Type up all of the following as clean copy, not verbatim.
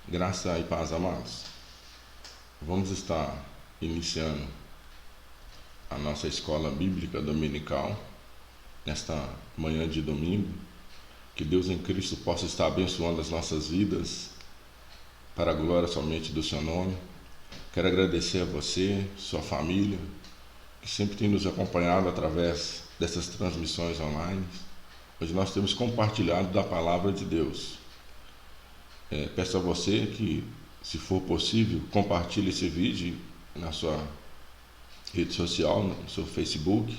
Graça e paz, amados. Vamos estar iniciando a nossa escola bíblica dominical nesta manhã de domingo. Que Deus em Cristo possa estar abençoando as nossas vidas para a glória somente do seu nome. Quero agradecer a você, sua família, que sempre tem nos acompanhado através dessas transmissões online. Hoje nós temos compartilhado da palavra de Deus. Peço a você que, se for possível, compartilhe esse vídeo na sua rede social, no seu Facebook,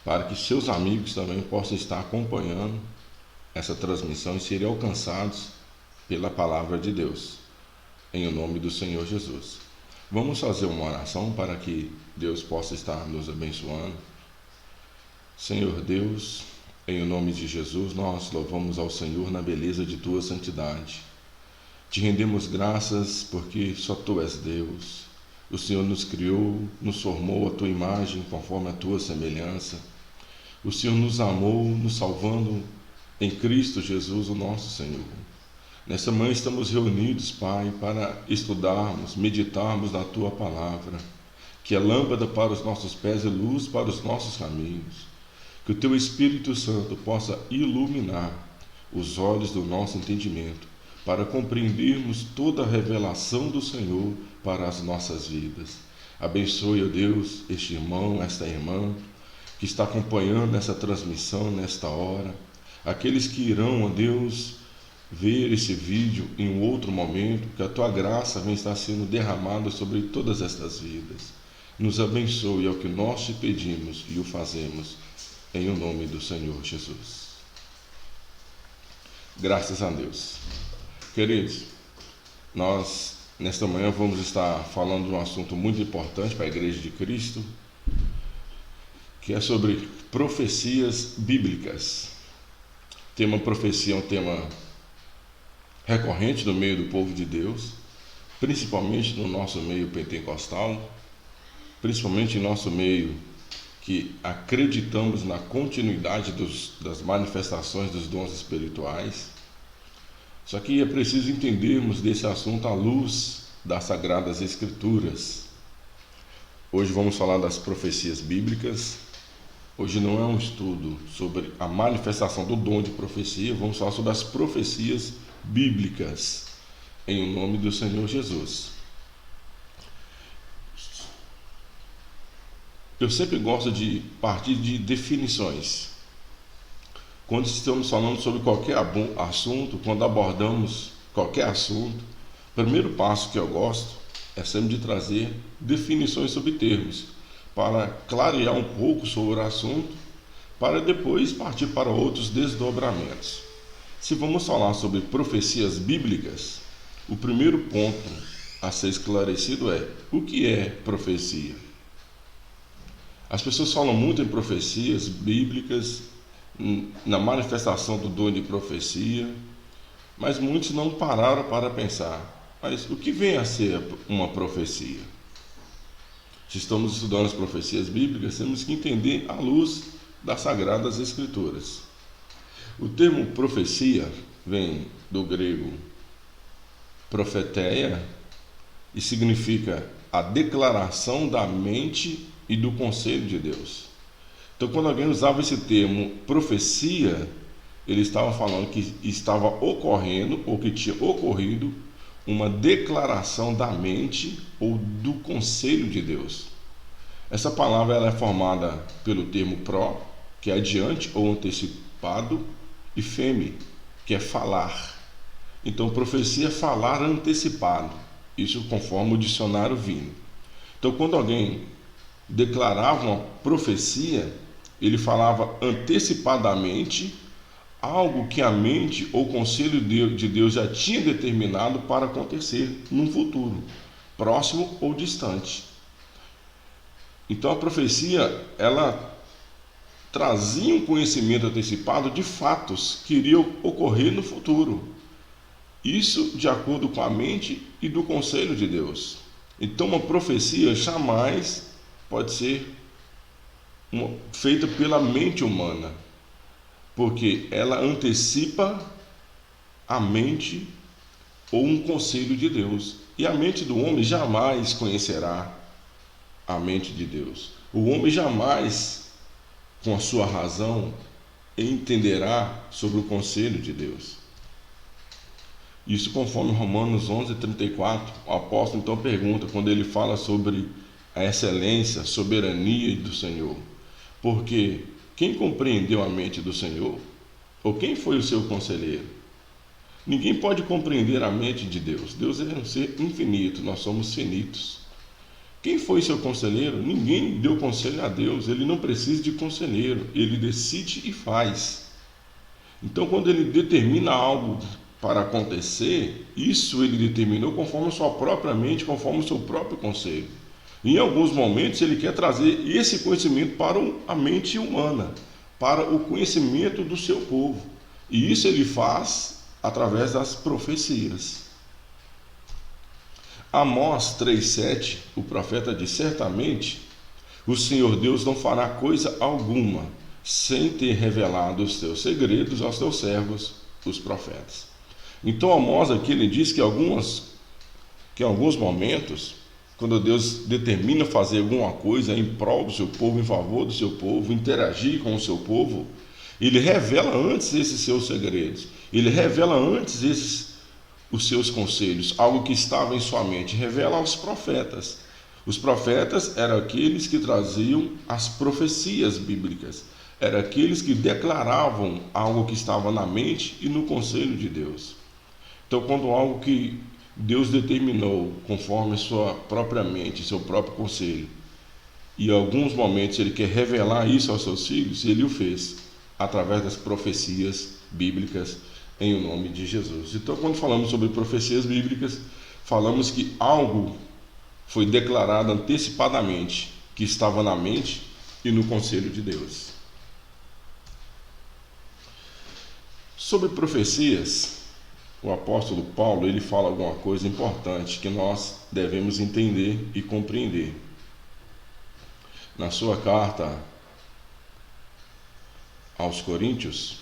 para que seus amigos também possam estar acompanhando essa transmissão e serem alcançados pela palavra de Deus, em nome do Senhor Jesus. Vamos fazer uma oração para que Deus possa estar nos abençoando. Senhor Deus, em nome de Jesus, nós louvamos ao Senhor na beleza de Tua santidade. Te rendemos graças porque só Tu és Deus. O Senhor nos criou, nos formou a Tua imagem conforme a Tua semelhança. O Senhor nos amou, nos salvando em Cristo Jesus, o nosso Senhor. Nessa manhã estamos reunidos, Pai, para estudarmos, meditarmos na Tua palavra, que é lâmpada para os nossos pés e luz para os nossos caminhos. Que o Teu Espírito Santo possa iluminar os olhos do nosso entendimento, para compreendermos toda a revelação do Senhor para as nossas vidas. Abençoe, ó Deus, este irmão, esta irmã, que está acompanhando essa transmissão nesta hora. Aqueles que irão, ó Deus, ver esse vídeo em um outro momento, que a Tua graça venha estar sendo derramada sobre todas estas vidas. Nos abençoe, é o que nós te pedimos e o fazemos, em o nome do Senhor Jesus. Graças a Deus. Queridos, nós nesta manhã vamos estar falando de um assunto muito importante para a Igreja de Cristo, que é sobre profecias bíblicas. O tema profecia é um tema recorrente no meio do povo de Deus, principalmente no nosso meio pentecostal, principalmente em nosso meio que acreditamos na continuidade das manifestações dos dons espirituais. Só que é preciso entendermos desse assunto à luz das Sagradas Escrituras. Hoje vamos falar das profecias bíblicas. Hoje não é um estudo sobre a manifestação do dom de profecia, vamos falar sobre as profecias bíblicas, em nome do Senhor Jesus. Eu sempre gosto de partir de definições. Quando estamos falando sobre qualquer assunto, quando abordamos qualquer assunto, o primeiro passo que eu gosto é sempre de trazer definições sobre termos, para clarear um pouco sobre o assunto, para depois partir para outros desdobramentos. Se vamos falar sobre profecias bíblicas, o primeiro ponto a ser esclarecido é: o que é profecia? As pessoas falam muito em profecias bíblicas, na manifestação do dom de profecia, mas muitos não pararam para pensar: mas o que vem a ser uma profecia? Se estamos estudando as profecias bíblicas, temos que entender à luz das Sagradas Escrituras. O termo profecia vem do grego profeteia e significa a declaração da mente e do conselho de Deus. Então, quando alguém usava esse termo profecia, ele estava falando que estava ocorrendo ou que tinha ocorrido uma declaração da mente ou do conselho de Deus. Essa palavra ela é formada pelo termo pró, que é adiante ou antecipado, e feme, que é falar. Então, profecia é falar antecipado, isso conforme o dicionário Vini. Então, quando alguém declarava uma profecia, ele falava antecipadamente algo que a mente ou o conselho de Deus já tinha determinado para acontecer num futuro, próximo ou distante. Então a profecia, ela trazia um conhecimento antecipado de fatos que iriam ocorrer no futuro. Isso de acordo com a mente e do conselho de Deus. Então uma profecia jamais pode ser feita pela mente humana, porque ela antecipa a mente ou um conselho de Deus. E a mente do homem jamais conhecerá a mente de Deus. O homem jamais, com a sua razão, entenderá sobre o conselho de Deus. Isso conforme Romanos 11:34, o apóstolo então pergunta, quando ele fala sobre a excelência, a soberania do Senhor. Porque quem compreendeu a mente do Senhor? Ou quem foi o seu conselheiro? Ninguém pode compreender a mente de Deus. Deus é um ser infinito, nós somos finitos. Quem foi seu conselheiro? Ninguém deu conselho a Deus, ele não precisa de conselheiro, ele decide e faz. Então, quando ele determina algo para acontecer, isso ele determinou conforme a sua própria mente, conforme o seu próprio conselho. Em alguns momentos, ele quer trazer esse conhecimento para a mente humana, para o conhecimento do seu povo. E isso ele faz através das profecias. Amós 3,7, o profeta diz: certamente o Senhor Deus não fará coisa alguma sem ter revelado os teus segredos aos teus servos, os profetas. Então Amós aqui ele diz que em alguns momentos, quando Deus determina fazer alguma coisa em prol do seu povo, em favor do seu povo, interagir com o seu povo, ele revela antes esses seus segredos, ele revela antes os seus conselhos, algo que estava em sua mente, revela aos profetas. Os profetas eram aqueles que traziam as profecias bíblicas, eram aqueles que declaravam algo que estava na mente e no conselho de Deus. Então, quando algo que Deus determinou conforme sua própria mente, seu próprio conselho, e em alguns momentos ele quer revelar isso aos seus filhos, ele o fez através das profecias bíblicas em nome de Jesus. Então, quando falamos sobre profecias bíblicas, falamos que algo foi declarado antecipadamente, que estava na mente e no conselho de Deus. Sobre profecias, o apóstolo Paulo ele fala alguma coisa importante que nós devemos entender e compreender. Na sua carta aos Coríntios,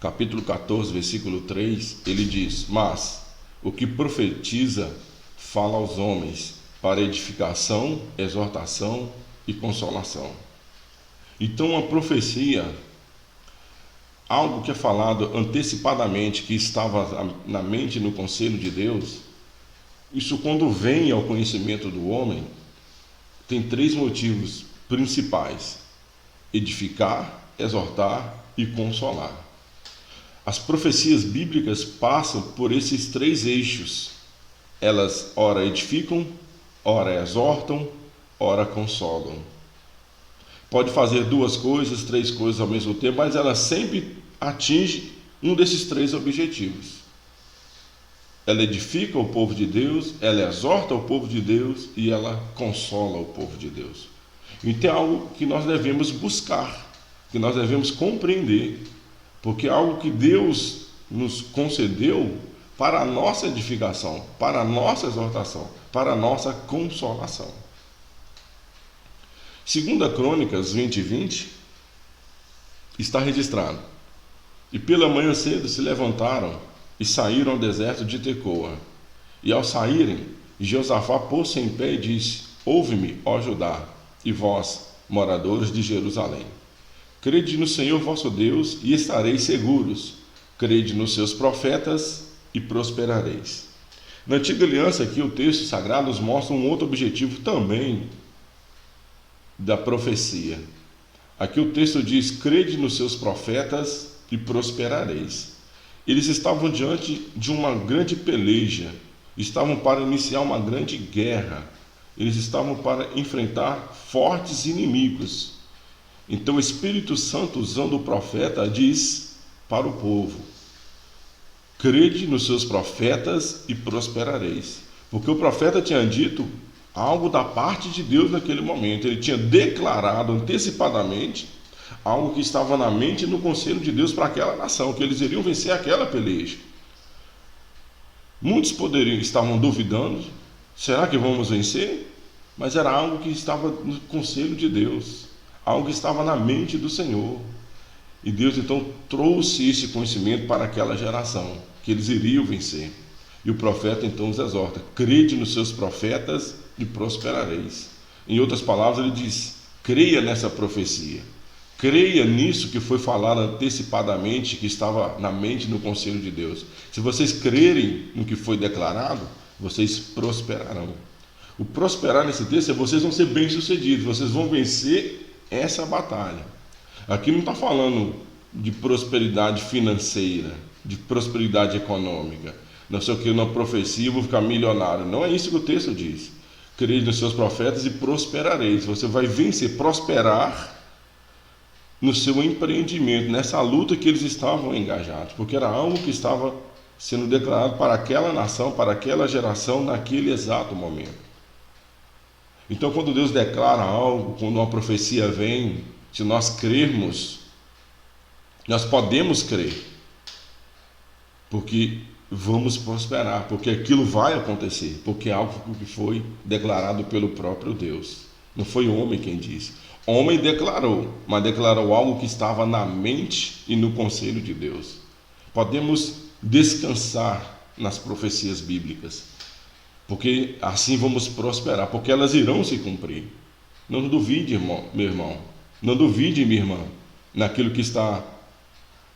capítulo 14, versículo 3, ele diz: mas o que profetiza fala aos homens para edificação, exortação e consolação. Então a profecia, algo que é falado antecipadamente, que estava na mente e no conselho de Deus, isso quando vem ao conhecimento do homem, tem três motivos principais: edificar, exortar e consolar. As profecias bíblicas passam por esses três eixos. Elas ora edificam, ora exortam, ora consolam. Pode fazer duas coisas, três coisas ao mesmo tempo, mas ela sempre atinge um desses três objetivos. Ela edifica o povo de Deus, ela exorta o povo de Deus e ela consola o povo de Deus. Então é algo que nós devemos buscar, que nós devemos compreender, porque é algo que Deus nos concedeu para a nossa edificação, para a nossa exortação, para a nossa consolação. 2 Crônicas 20:20 está registrado: e pela manhã cedo se levantaram e saíram ao deserto de Tecoa. E ao saírem, Josafá pôs-se em pé e disse: ouve-me, ó Judá, e vós, moradores de Jerusalém. Crede no Senhor vosso Deus e estareis seguros. Crede nos seus profetas e prosperareis. Na Antiga Aliança, aqui o texto sagrado nos mostra um outro objetivo também da profecia. Aqui o texto diz: crede nos seus profetas e prosperareis. Eles estavam diante de uma grande peleja, estavam para iniciar uma grande guerra, eles estavam para enfrentar fortes inimigos. Então o Espírito Santo, usando o profeta, diz para o povo: crede nos seus profetas e prosperareis. Porque o profeta tinha dito algo da parte de Deus naquele momento. Ele tinha declarado antecipadamente algo que estava na mente e no conselho de Deus para aquela nação, que eles iriam vencer aquela peleja. Muitos estavam duvidando: será que vamos vencer? Mas era algo que estava no conselho de Deus, algo que estava na mente do Senhor. E Deus então trouxe esse conhecimento para aquela geração. que eles iriam vencer. E o profeta então os exorta: crede nos seus profetas e prosperareis. Em outras palavras, ele diz: creia nessa profecia. Creia nisso que foi falado antecipadamente, que estava na mente e no conselho de Deus. Se vocês crerem no que foi declarado, vocês prosperarão. O prosperar nesse texto é vocês vão ser bem-sucedidos, vocês vão vencer essa batalha. Aqui não está falando de prosperidade financeira, de prosperidade econômica. Não sei o que, na profecia eu vou ficar milionário. Não é isso que o texto diz. Crede nos seus profetas e prosperareis. Você vai vencer, prosperar no seu empreendimento, nessa luta que eles estavam engajados, porque era algo que estava sendo declarado para aquela nação, para aquela geração, naquele exato momento. Então, quando Deus declara algo, quando uma profecia vem, se nós crermos, nós podemos crer, porque vamos prosperar, porque aquilo vai acontecer, porque é algo que foi declarado pelo próprio Deus. Não foi o homem quem disse. O homem declarou, mas declarou algo que estava na mente e no conselho de Deus. Podemos descansar nas profecias bíblicas, porque assim vamos prosperar, porque elas irão se cumprir. Não duvide, irmão, meu irmão, não duvide, minha irmã, naquilo que está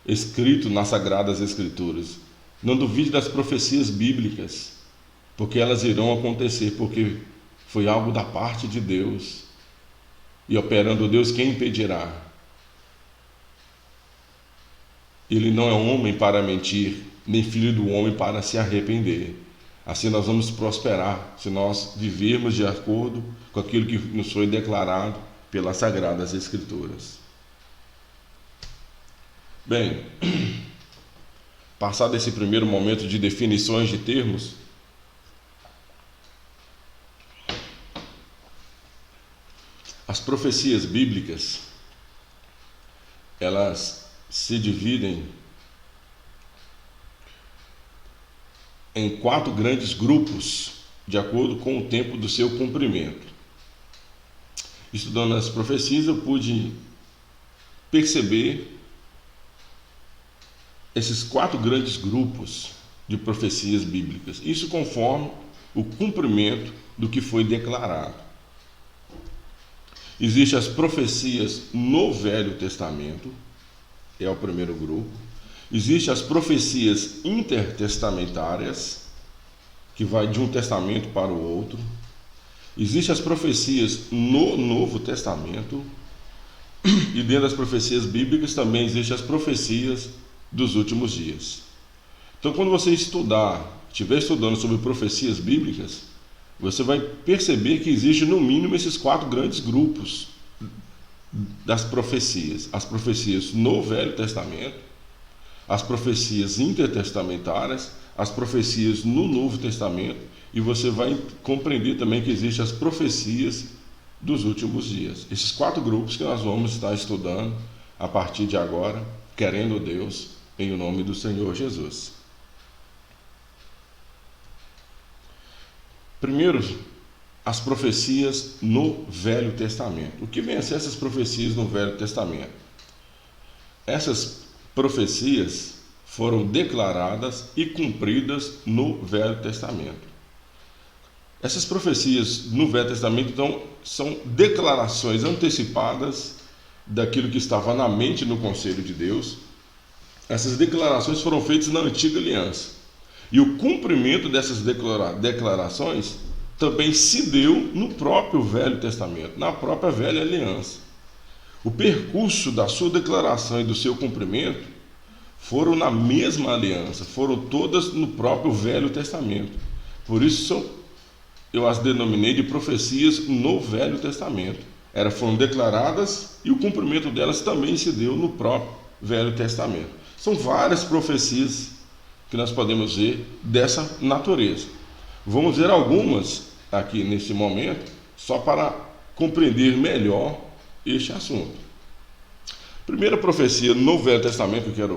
escrito nas Sagradas Escrituras. Não duvide das profecias bíblicas, porque elas irão acontecer, porque foi algo da parte de Deus. E operando Deus, quem impedirá? Ele não é homem para mentir, nem filho do homem para se arrepender. Assim nós vamos prosperar, se nós vivermos de acordo com aquilo que nos foi declarado pelas Sagradas Escrituras. Bem, passado esse primeiro momento de definições de termos, as profecias bíblicas, elas se dividem em 4 grandes grupos, de acordo com o tempo do seu cumprimento. Estudando as profecias, eu pude perceber esses 4 grandes grupos de profecias bíblicas, isso conforme o cumprimento do que foi declarado. Existem as profecias no Velho Testamento, é o primeiro grupo. Existem as profecias intertestamentárias, que vai de um testamento para o outro. Existem as profecias no Novo Testamento. E dentro das profecias bíblicas também existem as profecias dos últimos dias. Então, quando você estiver estudando sobre profecias bíblicas, você vai perceber que existe no mínimo esses 4 grandes grupos das profecias. As profecias no Velho Testamento, as profecias intertestamentárias, as profecias no Novo Testamento, e você vai compreender também que existem as profecias dos últimos dias. Esses 4 grupos que nós vamos estar estudando a partir de agora, querendo Deus, em o nome do Senhor Jesus. Primeiro, as profecias no Velho Testamento. O que vem a ser essas profecias no Velho Testamento? Essas profecias foram declaradas e cumpridas no Velho Testamento. Essas profecias no Velho Testamento, então, são declarações antecipadas daquilo que estava na mente e no conselho de Deus. Essas declarações foram feitas na Antiga Aliança. E o cumprimento dessas declarações também se deu no próprio Velho Testamento, na própria Velha Aliança. O percurso da sua declaração e do seu cumprimento foram na mesma aliança, foram todas no próprio Velho Testamento. Por isso eu as denominei de profecias no Velho Testamento. Foram declaradas e o cumprimento delas também se deu no próprio Velho Testamento. São várias profecias que nós podemos ver dessa natureza. Vamos ver algumas aqui nesse momento, só para compreender melhor este assunto. Primeira profecia no Velho Testamento que eu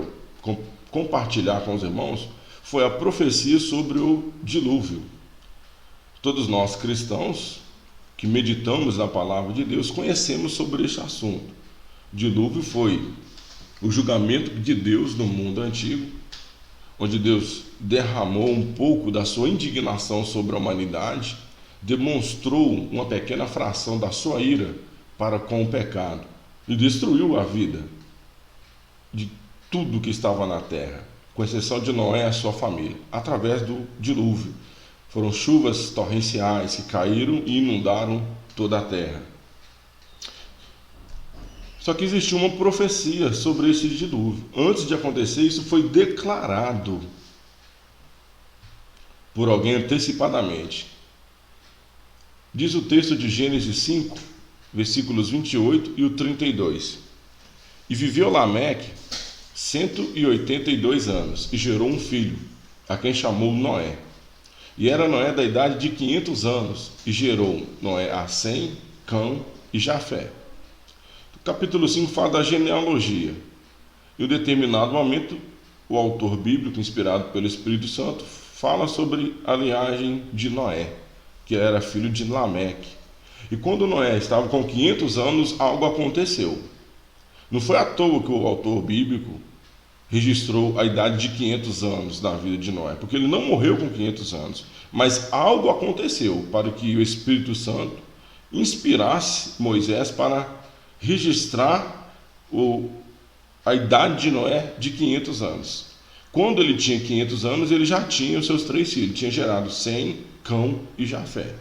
quero compartilhar com os irmãos foi a profecia sobre o dilúvio. Todos nós cristãos que meditamos na palavra de Deus conhecemos sobre este assunto. O dilúvio foi o julgamento de Deus no mundo antigo, onde Deus derramou um pouco da sua indignação sobre a humanidade, demonstrou uma pequena fração da sua ira para com o pecado e destruiu a vida de tudo que estava na terra, com exceção de Noé e a sua família, através do dilúvio. Foram chuvas torrenciais que caíram e inundaram toda a terra. Só que existiu uma profecia sobre esse dilúvio. Antes de acontecer, isso foi declarado por alguém antecipadamente. Diz o texto de Gênesis 5, versículos 28 e o 32. E viveu Lameque 182 anos e gerou um filho, a quem chamou Noé. E era Noé da idade de 500 anos e gerou Noé a Sem, Cão e Jafé. O capítulo 5 fala da genealogia. Em um determinado momento, o autor bíblico, inspirado pelo Espírito Santo, fala sobre a linhagem de Noé, que era filho de Lameque. E quando Noé estava com 500 anos, algo aconteceu. Não foi à toa que o autor bíblico registrou a idade de 500 anos na vida de Noé, porque ele não morreu com 500 anos, mas algo aconteceu para que o Espírito Santo inspirasse Moisés para registrar a idade de Noé de 500 anos. Quando ele tinha 500 anos, ele já tinha os seus 3 filhos, tinha gerado Sem, Cão e Jafé.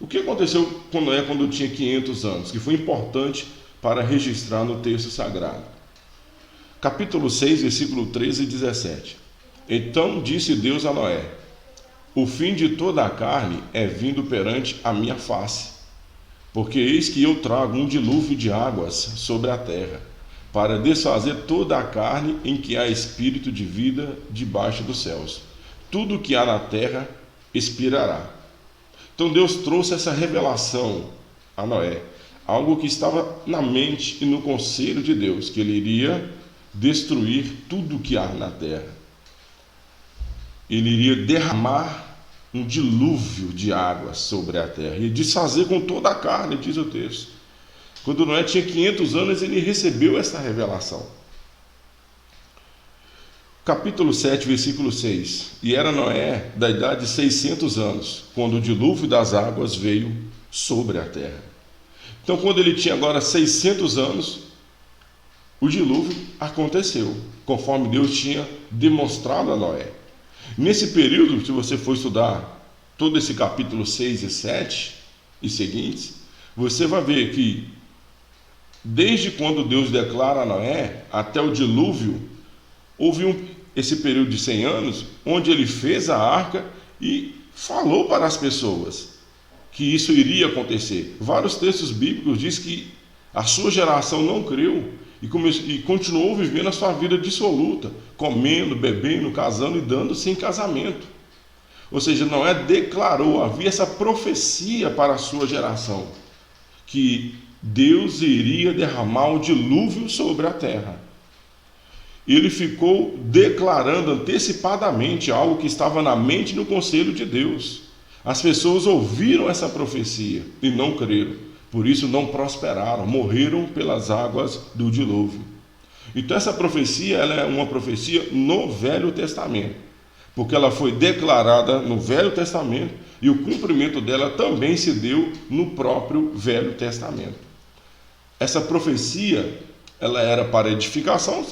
O que aconteceu com Noé quando tinha 500 anos, que foi importante para registrar no texto sagrado? Capítulo 6, versículo 13 e 17. Então disse Deus a Noé: o fim de toda a carne é vindo perante a minha face, porque eis que eu trago um dilúvio de águas sobre a terra, para desfazer toda a carne em que há espírito de vida debaixo dos céus. Tudo que há na terra expirará. Então Deus trouxe essa revelação a Noé, algo que estava na mente e no conselho de Deus, que ele iria destruir tudo que há na terra. Ele iria derramar um dilúvio de água sobre a terra e desfazer com toda a carne, diz o texto. Quando Noé tinha 500 anos, ele recebeu essa revelação. Capítulo 7, versículo 6. E era Noé da idade de 600 anos, quando o dilúvio das águas veio sobre a terra. Então, quando ele tinha agora 600 anos, o dilúvio aconteceu, conforme Deus tinha demonstrado a Noé. Nesse período, se você for estudar todo esse capítulo 6 e 7 e seguintes, você vai ver que desde quando Deus declara a Noé até o dilúvio, houve esse período de 100 anos, onde ele fez a arca e falou para as pessoas que isso iria acontecer. Vários textos bíblicos dizem que a sua geração não creu e continuou vivendo a sua vida dissoluta, comendo, bebendo, casando e dando-se em casamento. Ou seja, Noé declarou, havia essa profecia para a sua geração, que Deus iria derramar um dilúvio sobre a terra. Ele ficou declarando antecipadamente algo que estava na mente e no conselho de Deus. As pessoas ouviram essa profecia e não creram. Por isso não prosperaram, morreram pelas águas do dilúvio. Então essa profecia, ela é uma profecia no Velho Testamento, porque ela foi declarada no Velho Testamento e o cumprimento dela também se deu no próprio Velho Testamento. Essa profecia, ela era para edificação,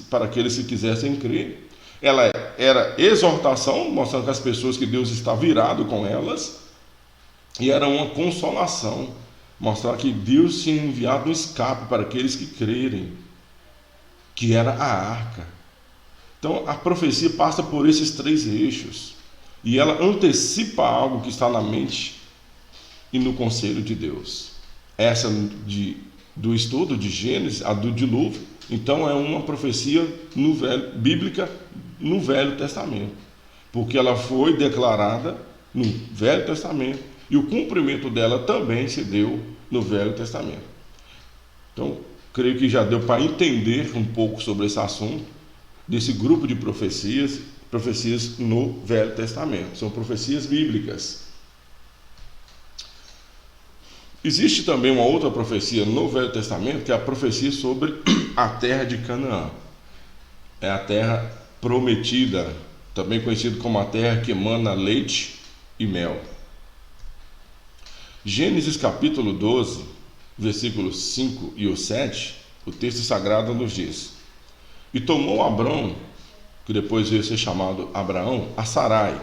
para aqueles que quisessem crer. Ela era exortação, mostrando que as pessoas que Deus estava irado com elas, e era uma consolação, mostrar que Deus tinha enviado um escape para aqueles que crerem, que era a arca. Então a profecia passa por esses 3 eixos, e ela antecipa algo que está na mente e no conselho de Deus. Essa do estudo de Gênesis, a do dilúvio, então é uma profecia bíblica no Velho Testamento, porque ela foi declarada no Velho Testamento e o cumprimento dela também se deu no Velho Testamento. Então, creio que já deu para entender um pouco sobre esse assunto, desse grupo de profecias no Velho Testamento. São profecias bíblicas. Existe também uma outra profecia no Velho Testamento, que é a profecia sobre a terra de Canaã. É a terra prometida, também conhecido como a terra que emana leite e mel. Gênesis capítulo 12, versículos 5 e 7, o texto sagrado nos diz: E tomou Abrão, que depois veio ser chamado Abraão, a Sarai,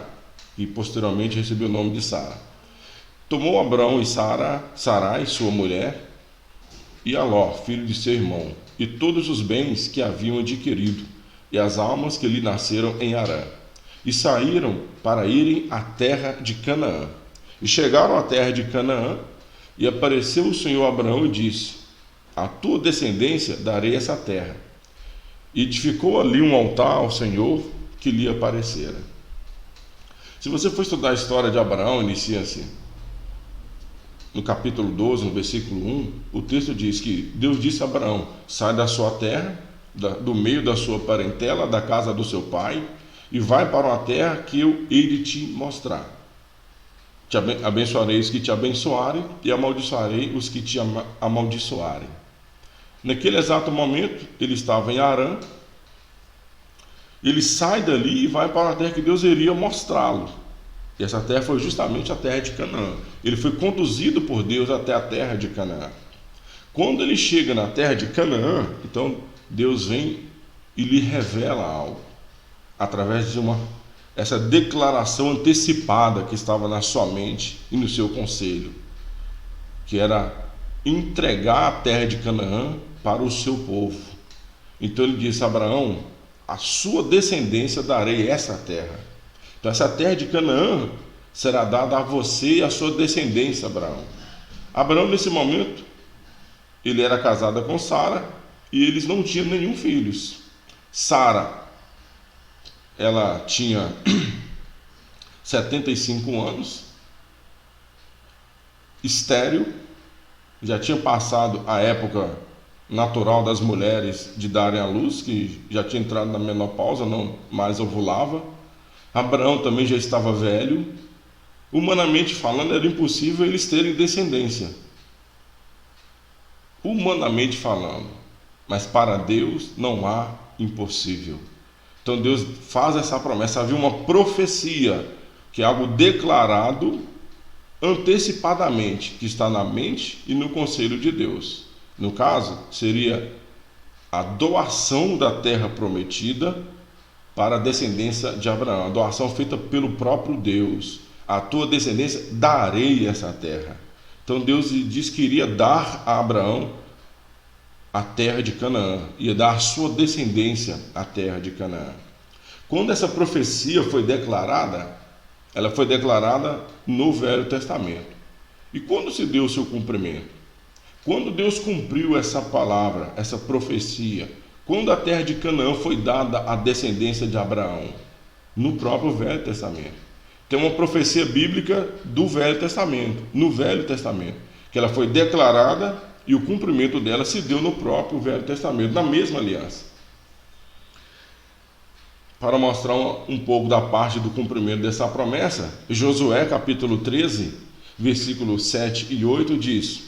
e posteriormente recebeu o nome de Sara. Tomou Abrão e Sarai, sua mulher, e Aló, filho de seu irmão, e todos os bens que haviam adquirido, e as almas que lhe nasceram em Harã, e saíram para irem à terra de Canaã. E chegaram à terra de Canaã, e apareceu o Senhor a Abraão e disse: A tua descendência darei essa terra. E edificou ali um altar ao Senhor que lhe aparecera. Se você for estudar a história de Abraão, inicia-se no capítulo 12, no versículo 1, o texto diz que Deus disse a Abraão: sai da sua terra, do meio da sua parentela, da casa do seu pai, e vai para uma terra que eu hei de te mostrar. Te abençoarei os que te abençoarem, e amaldiçoarei os que te amaldiçoarem. Naquele exato momento, ele estava em Harã. Ele sai dali e vai para a terra que Deus iria mostrá-lo. E essa terra foi justamente a terra de Canaã. Ele foi conduzido por Deus até a terra de Canaã. Quando ele chega na terra de Canaã, então Deus vem e lhe revela algo, através de essa declaração antecipada que estava na sua mente e no seu conselho, que era entregar a terra de Canaã para o seu povo. Então ele disse a Abraão: a sua descendência darei essa terra. Então essa terra de Canaã será dada a você e a sua descendência, Abraão. Abraão, nesse momento, ele era casado com Sara e eles não tinham nenhum filhos. Sara, ela tinha 75 anos, estéril, já tinha passado a época natural das mulheres de darem à luz, que já tinha entrado na menopausa, não mais ovulava. Abraão também já estava velho. Humanamente falando, era impossível eles terem descendência. Humanamente falando. Mas para Deus não há impossível. Então Deus faz essa promessa. Havia uma profecia, que é algo declarado antecipadamente, que está na mente e no conselho de Deus. No caso, seria a doação da terra prometida para a descendência de Abraão. A doação feita pelo próprio Deus. A tua descendência darei essa terra. Então Deus diz que iria dar a Abraão a terra de Canaã, ia dar à sua descendência a terra de Canaã. Quando essa profecia foi declarada, ela foi declarada no Velho Testamento. E quando se deu o seu cumprimento? Quando Deus cumpriu essa palavra, essa profecia, quando a terra de Canaã foi dada à descendência de Abraão? No próprio Velho Testamento. Tem uma profecia bíblica do Velho Testamento, no Velho Testamento, que ela foi declarada e o cumprimento dela se deu no próprio Velho Testamento, na mesma aliança. Para mostrar um pouco da parte do cumprimento dessa promessa, Josué capítulo 13, versículos 7 e 8 diz: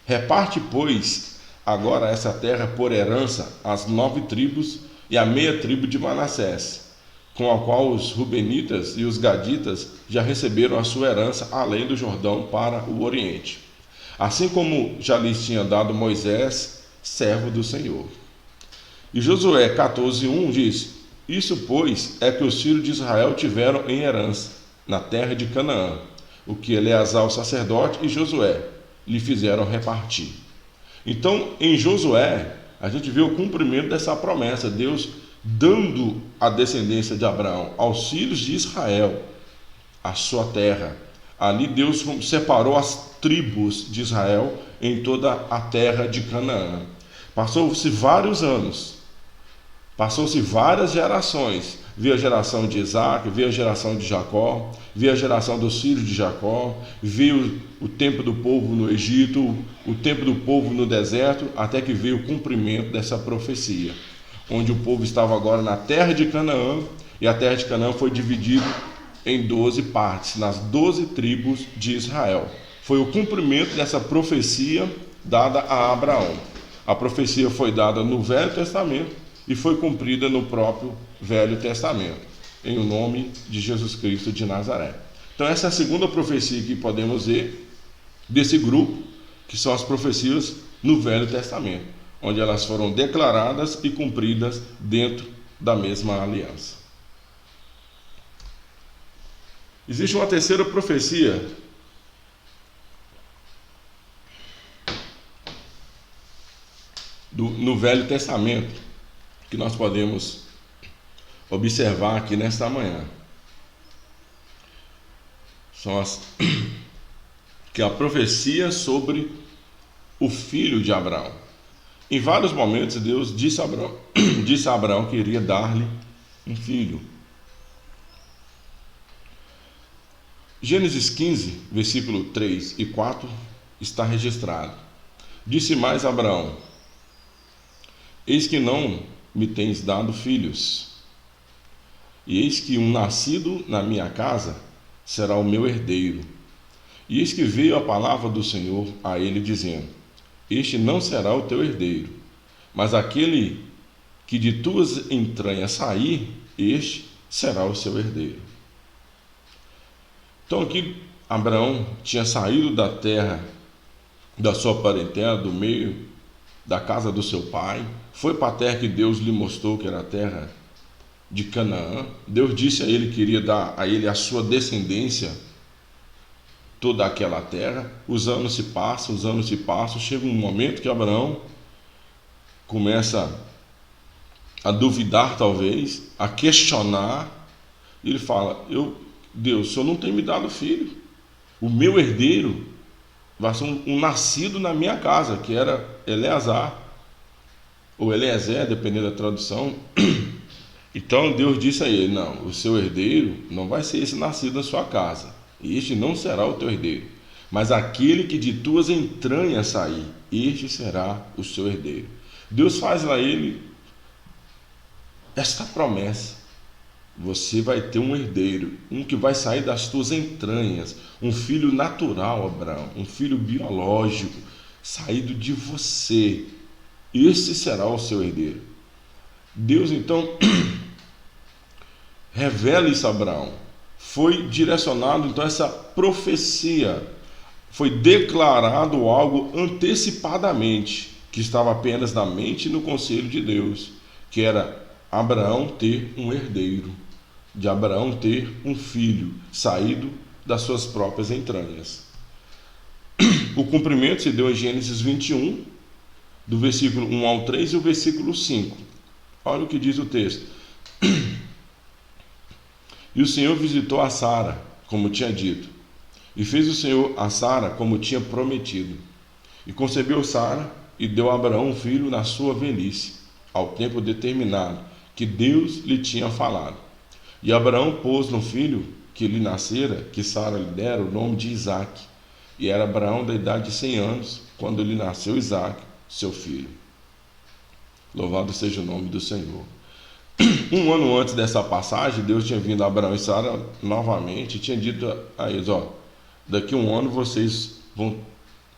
reparte, pois, agora essa terra por herança às 9 tribos e à meia tribo de Manassés, com a qual os Rubenitas e os Gaditas já receberam a sua herança além do Jordão para o Oriente, assim como já lhes tinha dado Moisés, servo do Senhor. E Josué 14:1 diz: isso, pois, é que os filhos de Israel tiveram em herança, na terra de Canaã, o que Eleazar o sacerdote e Josué lhe fizeram repartir. Então, em Josué, a gente vê o cumprimento dessa promessa, Deus dando a descendência de Abraão aos filhos de Israel a sua terra. Ali Deus separou as tribos de Israel em toda a terra de Canaã. Passou-se vários anos, passou-se várias gerações. Veio a geração de Isaac, veio a geração de Jacó, veio a geração dos filhos de Jacó, veio o tempo do povo no Egito, o tempo do povo no deserto, até que veio o cumprimento dessa profecia, onde o povo estava agora na terra de Canaã, e a terra de Canaã foi dividida em 12 partes, nas 12 tribos de Israel. Foi o cumprimento dessa profecia dada a Abraão. A profecia foi dada no Velho Testamento e foi cumprida no próprio Velho Testamento, em o nome de Jesus Cristo de Nazaré. Então essa é a segunda profecia que podemos ver desse grupo, que são as profecias no Velho Testamento, onde elas foram declaradas e cumpridas dentro da mesma aliança. Existe uma terceira profecia no Velho Testamento que nós podemos observar aqui nesta manhã. São que é a profecia sobre o filho de Abraão. Em vários momentos Deus disse a Abraão que iria dar-lhe um filho. Gênesis 15, versículo 3 e 4 está registrado. Disse mais Abraão: eis que não me tens dado filhos, e eis que um nascido na minha casa será o meu herdeiro. E eis que veio a palavra do Senhor a ele, dizendo: este não será o teu herdeiro, mas aquele que de tuas entranhas sair, este será o seu herdeiro. Então aqui Abraão tinha saído da terra da sua parentela, do meio da casa do seu pai, foi para a terra que Deus lhe mostrou que era a terra de Canaã. Deus disse a ele que iria dar a ele a sua descendência, toda aquela terra. Os anos se passam, chega um momento que Abraão começa a duvidar, talvez, a questionar. Ele fala: Deus, o Senhor não tem me dado filho, o meu herdeiro vai ser um nascido na minha casa, que era Eleazar, ou Eliezer, dependendo da tradução. Então Deus disse a ele: não, o seu herdeiro não vai ser esse nascido na sua casa, este não será o teu herdeiro, mas aquele que de tuas entranhas sair, este será o seu herdeiro. Deus faz a ele esta promessa: você vai ter um herdeiro, um que vai sair das tuas entranhas, um filho natural, Abraão, um filho biológico, saído de você. Esse será o seu herdeiro. Deus então revela isso a Abraão. Foi direcionado então essa profecia, foi declarado algo antecipadamente, que estava apenas na mente e no conselho de Deus, que era Abraão ter um herdeiro, de Abraão ter um filho saído das suas próprias entranhas. O cumprimento se deu em Gênesis 21, do versículo 1 ao 3 e o versículo 5. Olha o que diz o texto. E o Senhor visitou a Sara, como tinha dito, e fez o Senhor a Sara como tinha prometido. E concebeu Sara e deu a Abraão um filho na sua velhice, ao tempo determinado, que Deus lhe tinha falado. E Abraão pôs no filho que lhe nascera, que Sara lhe dera, o nome de Isaque. E era Abraão da idade de 100 anos, quando lhe nasceu Isaque, seu filho. Louvado seja o nome do Senhor. Um ano antes dessa passagem, Deus tinha vindo a Abraão e Sara novamente e tinha dito a eles: daqui a um ano vocês vão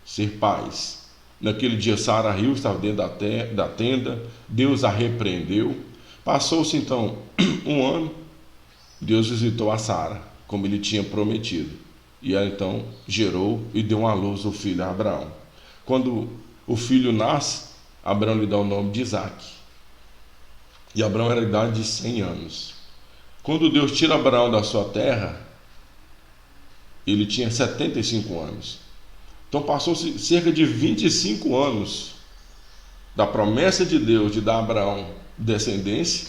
ser pais. Naquele dia Sara riu, estava dentro da tenda, Deus a repreendeu. Passou-se então um ano, Deus visitou a Sara, como ele tinha prometido. E ela então gerou e deu à luz o filho a Abraão. Quando o filho nasce, Abraão lhe dá o nome de Isaque. E Abraão era a idade de 100 anos. Quando Deus tira Abraão da sua terra, ele tinha 75 anos. Então passou-se cerca de 25 anos da promessa de Deus de dar a Abraão descendência,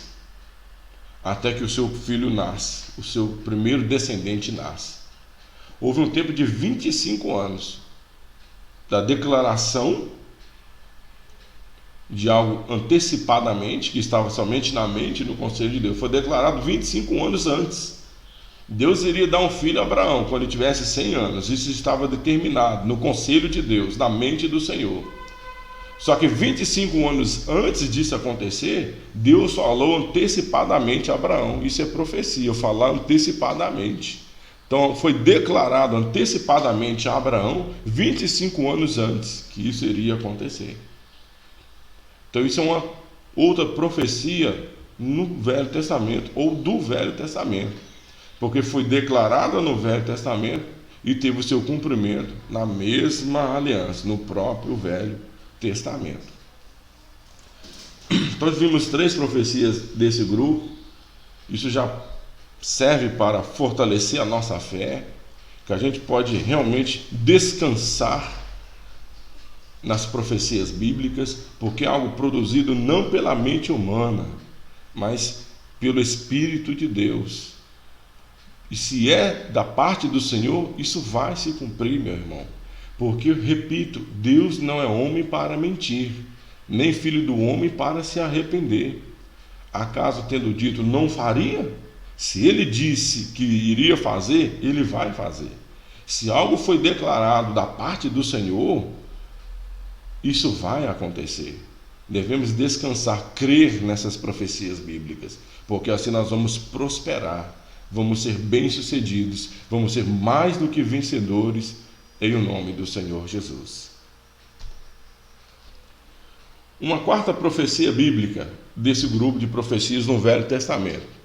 até que o seu filho nasce, o seu primeiro descendente nasce. Houve um tempo de 25 anos da declaração de algo antecipadamente, que estava somente na mente e no conselho de Deus. Foi declarado 25 anos antes. Deus iria dar um filho a Abraão quando ele tivesse 100 anos. Isso estava determinado no conselho de Deus, na mente do Senhor. Só que 25 anos antes disso acontecer, Deus falou antecipadamente a Abraão. Isso é profecia, falar antecipadamente. Então foi declarado antecipadamente a Abraão 25 anos antes que isso iria acontecer. Então isso é uma outra profecia no Velho Testamento ou do Velho Testamento, porque foi declarada no Velho Testamento e teve o seu cumprimento na mesma aliança, no próprio Velho Testamento. Então vimos 3 profecias desse grupo. Isso já serve para fortalecer a nossa fé, que a gente pode realmente descansar nas profecias bíblicas, porque é algo produzido não pela mente humana, mas pelo Espírito de Deus. E se é da parte do Senhor, isso vai se cumprir, meu irmão. Porque, repito, Deus não é homem para mentir, nem filho do homem para se arrepender. Acaso, tendo dito não faria? Se ele disse que iria fazer, ele vai fazer. Se algo foi declarado da parte do Senhor, isso vai acontecer. Devemos descansar, crer nessas profecias bíblicas, porque assim nós vamos prosperar, vamos ser bem-sucedidos, vamos ser mais do que vencedores em o nome do Senhor Jesus. Uma quarta profecia bíblica desse grupo de profecias no Velho Testamento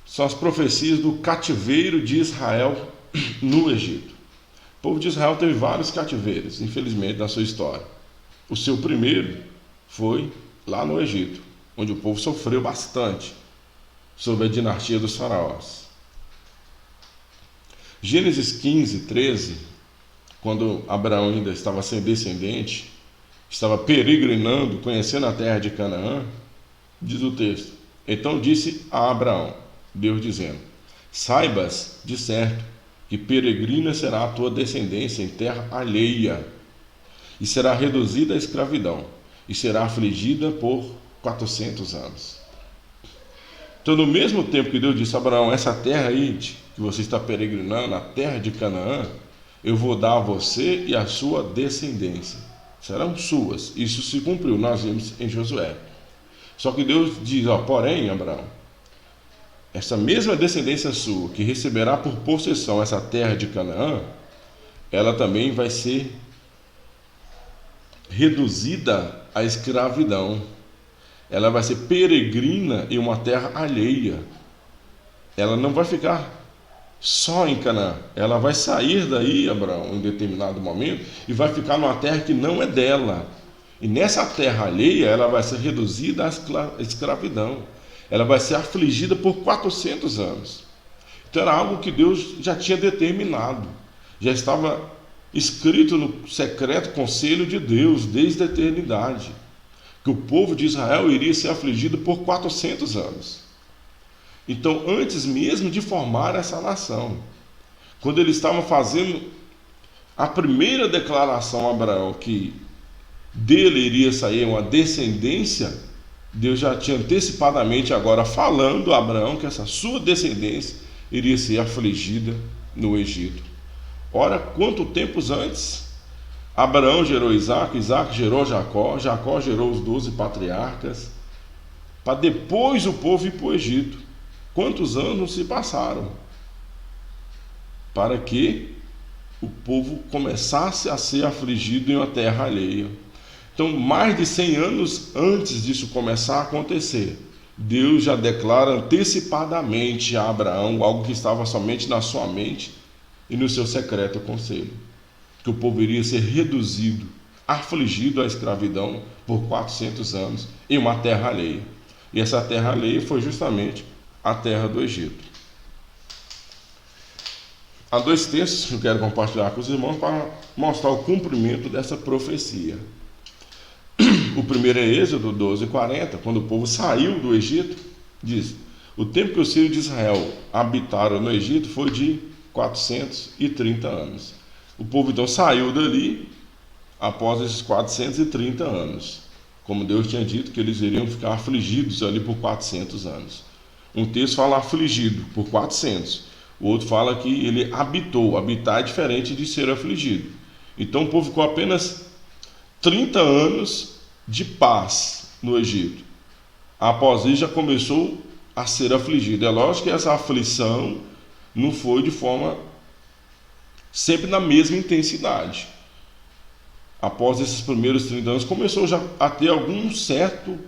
são as profecias do cativeiro de Israel no Egito. O povo de Israel teve vários cativeiros, infelizmente, na sua história. O seu primeiro foi lá no Egito, onde o povo sofreu bastante sob a dinastia dos faraós. Gênesis 15, 13, quando Abraão ainda estava sem descendente, estava peregrinando, conhecendo a terra de Canaã, diz o texto: então disse a Abraão, Deus dizendo: saibas de certo que peregrina será a tua descendência em terra alheia, e será reduzida à escravidão, e será afligida por 400 anos. Então, no mesmo tempo que Deus disse a Abraão: essa terra aí que você está peregrinando, a terra de Canaã, eu vou dar a você e a sua descendência. Serão suas. Isso se cumpriu, nós vimos em Josué. Só que Deus diz: porém, Abraão, essa mesma descendência sua, que receberá por possessão essa terra de Canaã, ela também vai ser reduzida à escravidão. Ela vai ser peregrina em uma terra alheia. Ela não vai ficar só em Canaã. Ela vai sair daí, Abraão, em determinado momento, e vai ficar numa terra que não é dela. E nessa terra alheia, ela vai ser reduzida à escravidão. Ela vai ser afligida por 400 anos. Então era algo que Deus já tinha determinado. Já estava escrito no secreto conselho de Deus desde a eternidade, que o povo de Israel iria ser afligido por 400 anos. Então, antes mesmo de formar essa nação, quando ele estava fazendo a primeira declaração a Abraão, que dele iria sair uma descendência, Deus já tinha antecipadamente agora falando a Abraão que essa sua descendência iria ser afligida no Egito. Ora, quanto tempos antes? Abraão gerou Isaac, Isaac gerou Jacó, Jacó gerou os 12 patriarcas, para depois o povo ir para o Egito. Quantos anos se passaram para que o povo começasse a ser afligido em uma terra alheia? Então, mais de 100 anos antes disso começar a acontecer, Deus já declara antecipadamente a Abraão algo que estava somente na sua mente e no seu secreto conselho, que o povo iria ser reduzido, afligido à escravidão por 400 anos em uma terra alheia. E essa terra alheia foi justamente a terra do Egito. Há 2 textos que eu quero compartilhar com os irmãos para mostrar o cumprimento dessa profecia. O primeiro é Êxodo 12:40, quando o povo saiu do Egito, diz: o tempo que os filhos de Israel habitaram no Egito foi de 430 anos. O povo então saiu dali após esses 430 anos, como Deus tinha dito que eles iriam ficar afligidos ali por 400 anos. Um texto fala afligido por 400, o outro fala que ele habitou. Habitar é diferente de ser afligido. Então o povo ficou apenas 30 anos de paz no Egito. Após isso já começou a ser afligido. É lógico que essa aflição não foi de forma sempre na mesma intensidade. Após esses primeiros 30 anos começou já a ter algum certo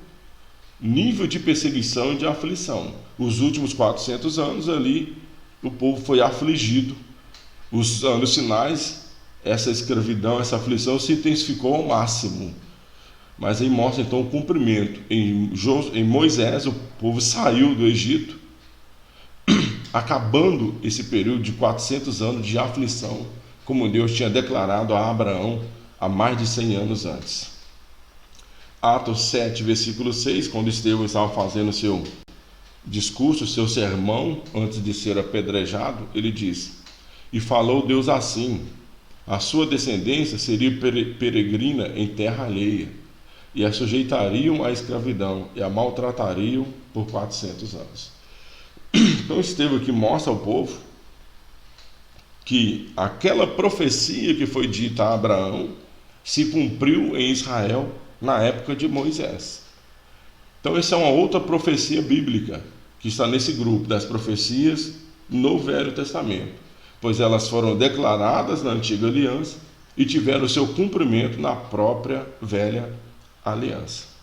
nível de perseguição e de aflição. Os últimos 400 anos ali, o povo foi afligido. Os anos finais, essa escravidão, essa aflição se intensificou ao máximo. Mas aí mostra então o cumprimento. Em Moisés, o povo saiu do Egito, acabando esse período de 400 anos de aflição, como Deus tinha declarado a Abraão há mais de 100 anos antes. Atos 7, versículo 6, quando Estevão estava fazendo seu discurso, seu sermão, antes de ser apedrejado, ele diz: e falou Deus assim: a sua descendência seria peregrina em terra alheia, e a sujeitariam à escravidão, e a maltratariam por 400 anos. Então Estevão aqui mostra ao povo que aquela profecia que foi dita a Abraão se cumpriu em Israel na época de Moisés. Então essa é uma outra profecia bíblica que está nesse grupo das profecias no Velho Testamento, pois elas foram declaradas na Antiga Aliança e tiveram o seu cumprimento na própria Velha Aliança.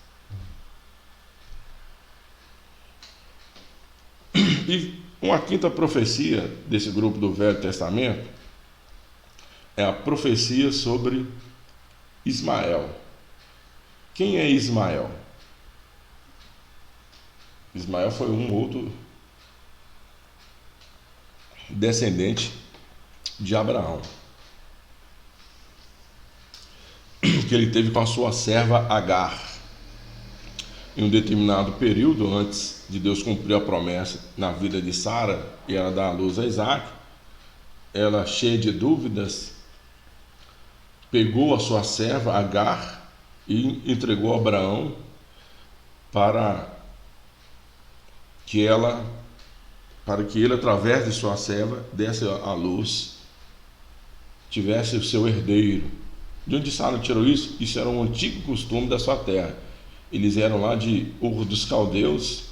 E uma quinta profecia desse grupo do Velho Testamento é a profecia sobre Ismael. Quem é Ismael? Ismael foi um outro descendente de Abraão, que ele teve com a sua serva Agar. Em um determinado período, antes de Deus cumprir a promessa na vida de Sara e ela dar à luz a Isaac, ela, cheia de dúvidas, pegou a sua serva Agar e entregou a Abraão para que ele, através de sua serva, desse à luz, tivesse o seu herdeiro. De onde Sara tirou isso? Isso era um antigo costume da sua terra. Eles eram lá de Ur dos Caldeus.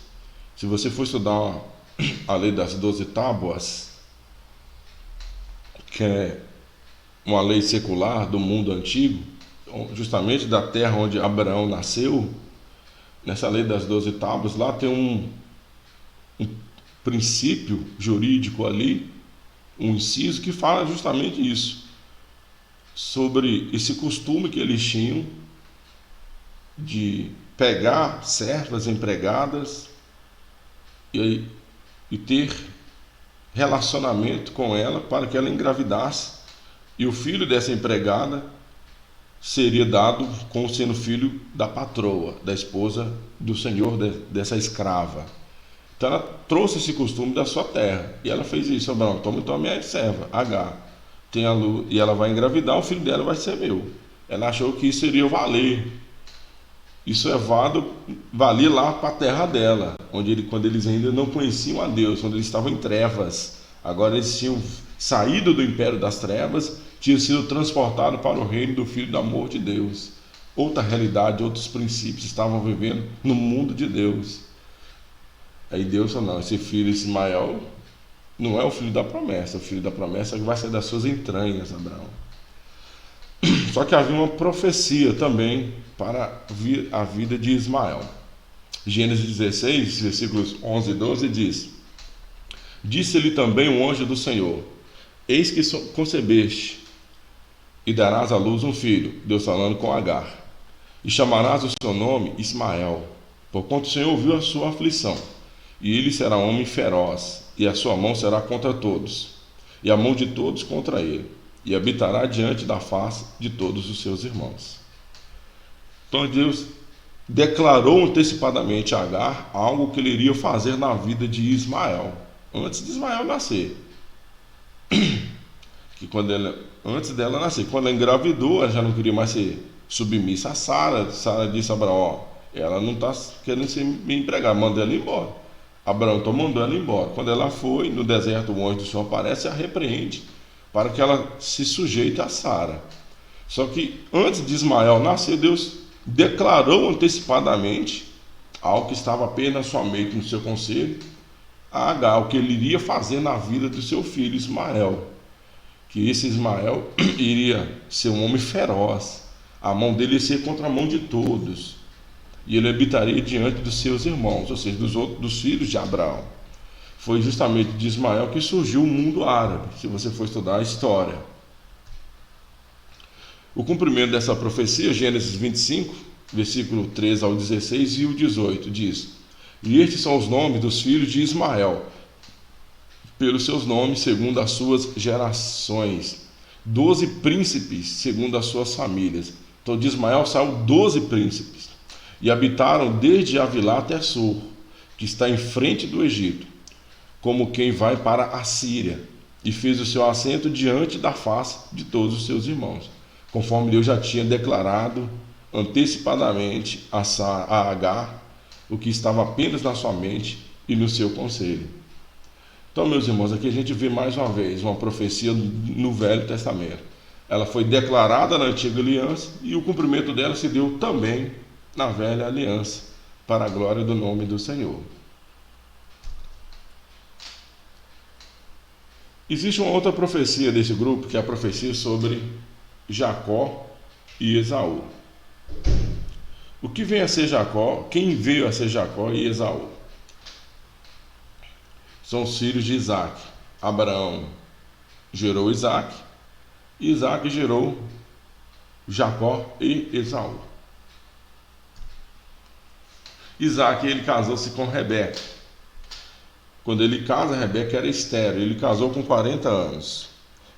Se você for estudar a lei das 12 tábuas, que é uma lei secular do mundo antigo, justamente da terra onde Abraão nasceu, nessa lei das 12 tábuas, lá tem um princípio jurídico ali, um inciso que fala justamente isso, sobre esse costume que eles tinham de pegar servas empregadas e ter relacionamento com ela para que ela engravidasse, e o filho dessa empregada seria dado como sendo filho da patroa, da esposa do senhor dessa escrava. Então ela trouxe esse costume da sua terra, e ela fez isso: Abraão, toma então a minha serva Agar, tem a luz, e ela vai engravidar, o filho dela vai ser meu. Ela achou que isso iria valer. Isso valia lá para a terra dela, quando eles ainda não conheciam a Deus, quando eles estavam em trevas. Agora eles tinham saído do império das trevas, tinham sido transportados para o reino do Filho do amor de Deus. Outra realidade, outros princípios estavam vivendo no mundo de Deus. Aí Deus falou: não, esse filho Ismael não é o filho da promessa, o filho da promessa vai ser das suas entranhas, Abraão. Só que havia uma profecia também para a vida de Ismael. Gênesis 16, versículos 11 e 12 diz: disse-lhe também um anjo do Senhor: eis que concebeste e darás à luz um filho, Deus falando com Agar, e chamarás o seu nome Ismael, porquanto o Senhor viu a sua aflição, e ele será homem feroz, e a sua mão será contra todos, e a mão de todos contra ele, e habitará diante da face de todos os seus irmãos. Então Deus declarou antecipadamente a Agar algo que ele iria fazer na vida de Ismael, antes de Ismael nascer. Antes dela nascer, quando ela engravidou, ela já não queria mais ser submissa a Sara. Sara disse a Abraão: ela não está querendo ser minha empregada, manda ela embora. Abraão então mandou ela embora. Quando ela foi, no deserto o anjo do Senhor aparece e a repreende, para que ela se sujeite a Sara. Só que antes de Ismael nascer, Deus declarou antecipadamente algo que estava apenas somente no seu conselho a Agar, o que ele iria fazer na vida do seu filho Ismael, que esse Ismael iria ser um homem feroz, a mão dele ia ser contra a mão de todos, e ele habitaria diante dos seus irmãos, ou seja, dos filhos de Abraão. Foi justamente de Ismael que surgiu o mundo árabe, se você for estudar a história. O cumprimento dessa profecia, Gênesis 25, versículo 13 ao 16 e o 18, diz: E estes são os nomes dos filhos de Ismael, pelos seus nomes, segundo as suas gerações. 12 príncipes, segundo as suas famílias. Então de Ismael saiu 12 príncipes, e habitaram desde Avilá até Sur, que está em frente do Egito, como quem vai para a Síria, e fez o seu assento diante da face de todos os seus irmãos, conforme Deus já tinha declarado antecipadamente a Agar, o que estava apenas na sua mente e no seu conselho. Então, meus irmãos, aqui a gente vê mais uma vez uma profecia no Velho Testamento. Ela foi declarada na Antiga Aliança e o cumprimento dela se deu também na Velha Aliança, para a glória do nome do Senhor. Existe uma outra profecia desse grupo, que é a profecia sobre Jacó e Esaú. O que vem a ser Jacó? Quem veio a ser Jacó e Esaú? São os filhos de Isaac. Abraão gerou Isaac, e Isaac gerou Jacó e Esaú. Isaac, ele casou-se com Rebeca. Quando ele casa, Rebeca era estéril. Ele casou com 40 anos.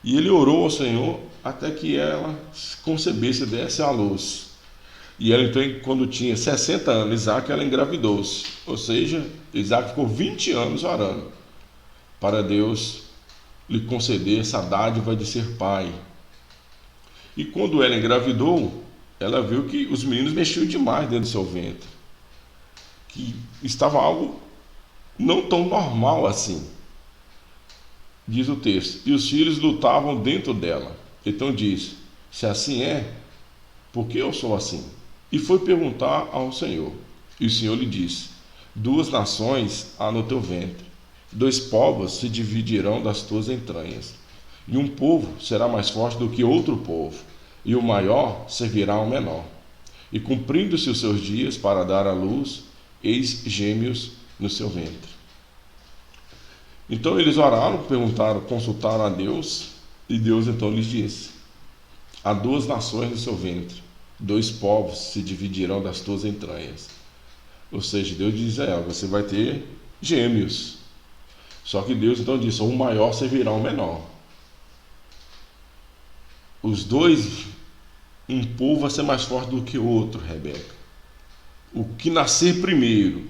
E ele orou ao Senhor até que ela concebesse e desse à luz. E ela, então, quando tinha 60 anos, Isaac, ela engravidou-se. Ou seja, Isaac ficou 20 anos orando para Deus lhe conceder essa dádiva de ser pai. E quando ela engravidou, ela viu que os meninos mexiam demais dentro do seu ventre, que estava algo não tão normal assim. Diz o texto: e os filhos lutavam dentro dela. Então diz: se assim é, por que eu sou assim? E foi perguntar ao Senhor. E o Senhor lhe disse: 2 nações há no teu ventre, 2 povos se dividirão das tuas entranhas. E um povo será mais forte do que outro povo, e o maior servirá ao menor. E cumprindo-se os seus dias para dar à luz, eis gêmeos no seu ventre. Então eles oraram, perguntaram, consultaram a Deus, e Deus então lhes disse: há 2 nações no seu ventre, 2 povos se dividirão das tuas entranhas. Ou seja, Deus diz a ela: você vai ter gêmeos. Só que Deus então disse: o maior servirá ao menor. Os 2, um povo vai ser mais forte do que o outro, Rebeca. O que nascer primeiro,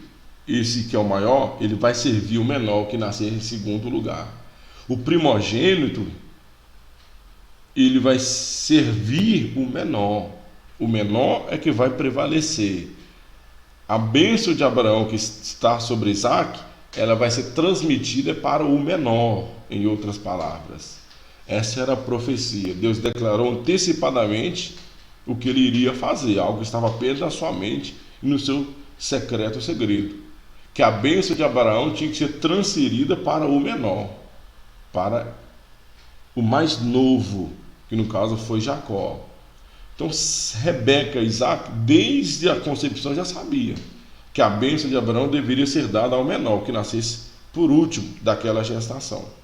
esse que é o maior, ele vai servir o menor que nascer em segundo lugar. O primogênito, ele vai servir o menor. O menor é que vai prevalecer. A bênção de Abraão que está sobre Isaac, ela vai ser transmitida para o menor, em outras palavras. Essa era a profecia. Deus declarou antecipadamente o que ele iria fazer, algo que estava apenas na sua mente e no seu secreto segredo. Que a bênção de Abraão tinha que ser transferida para o menor, para o mais novo, que no caso foi Jacó. Então Rebeca e Isaac, desde a concepção, já sabia que a bênção de Abraão deveria ser dada ao menor, que nascesse por último daquela gestação.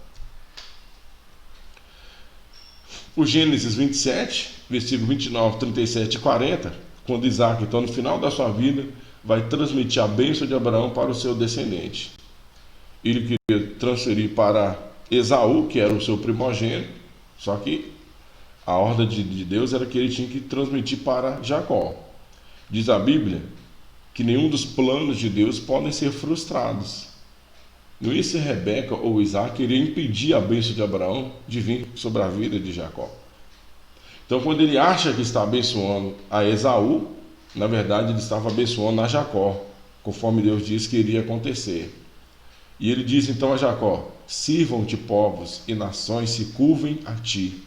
O Gênesis 27, versículo 29, 37 e 40, quando Isaac, então, no final da sua vida, vai transmitir a bênção de Abraão para o seu descendente. Ele queria transferir para Esaú, que era o seu primogênito, só que a ordem de Deus era que ele tinha que transmitir para Jacó. Diz a Bíblia que nenhum dos planos de Deus podem ser frustrados. Não ia ser Rebeca ou Isaac que iria impedir a bênção de Abraão de vir sobre a vida de Jacó. Então, quando ele acha que está abençoando a Esaú, na verdade ele estava abençoando a Jacó, conforme Deus disse que iria acontecer. E ele diz então a Jacó: sirvam-te povos e nações se curvem a ti,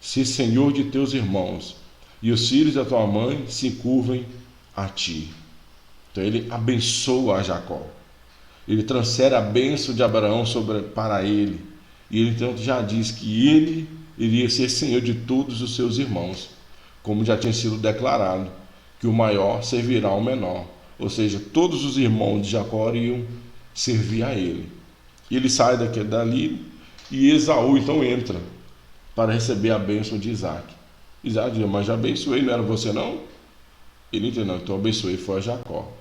se senhor de teus irmãos, e os filhos da tua mãe se curvem a ti. Então ele abençoa a Jacó. Ele transfere a bênção de Abraão para ele. E ele então já diz que ele iria ser senhor de todos os seus irmãos, como já tinha sido declarado, que o maior servirá ao menor. Ou seja, todos os irmãos de Jacó iam servir a ele. Ele sai dali e Esaú então entra para receber a bênção de Isaac. Isaac diz: mas já abençoei, não era você não? Ele entendeu: não, então abençoei foi a Jacó.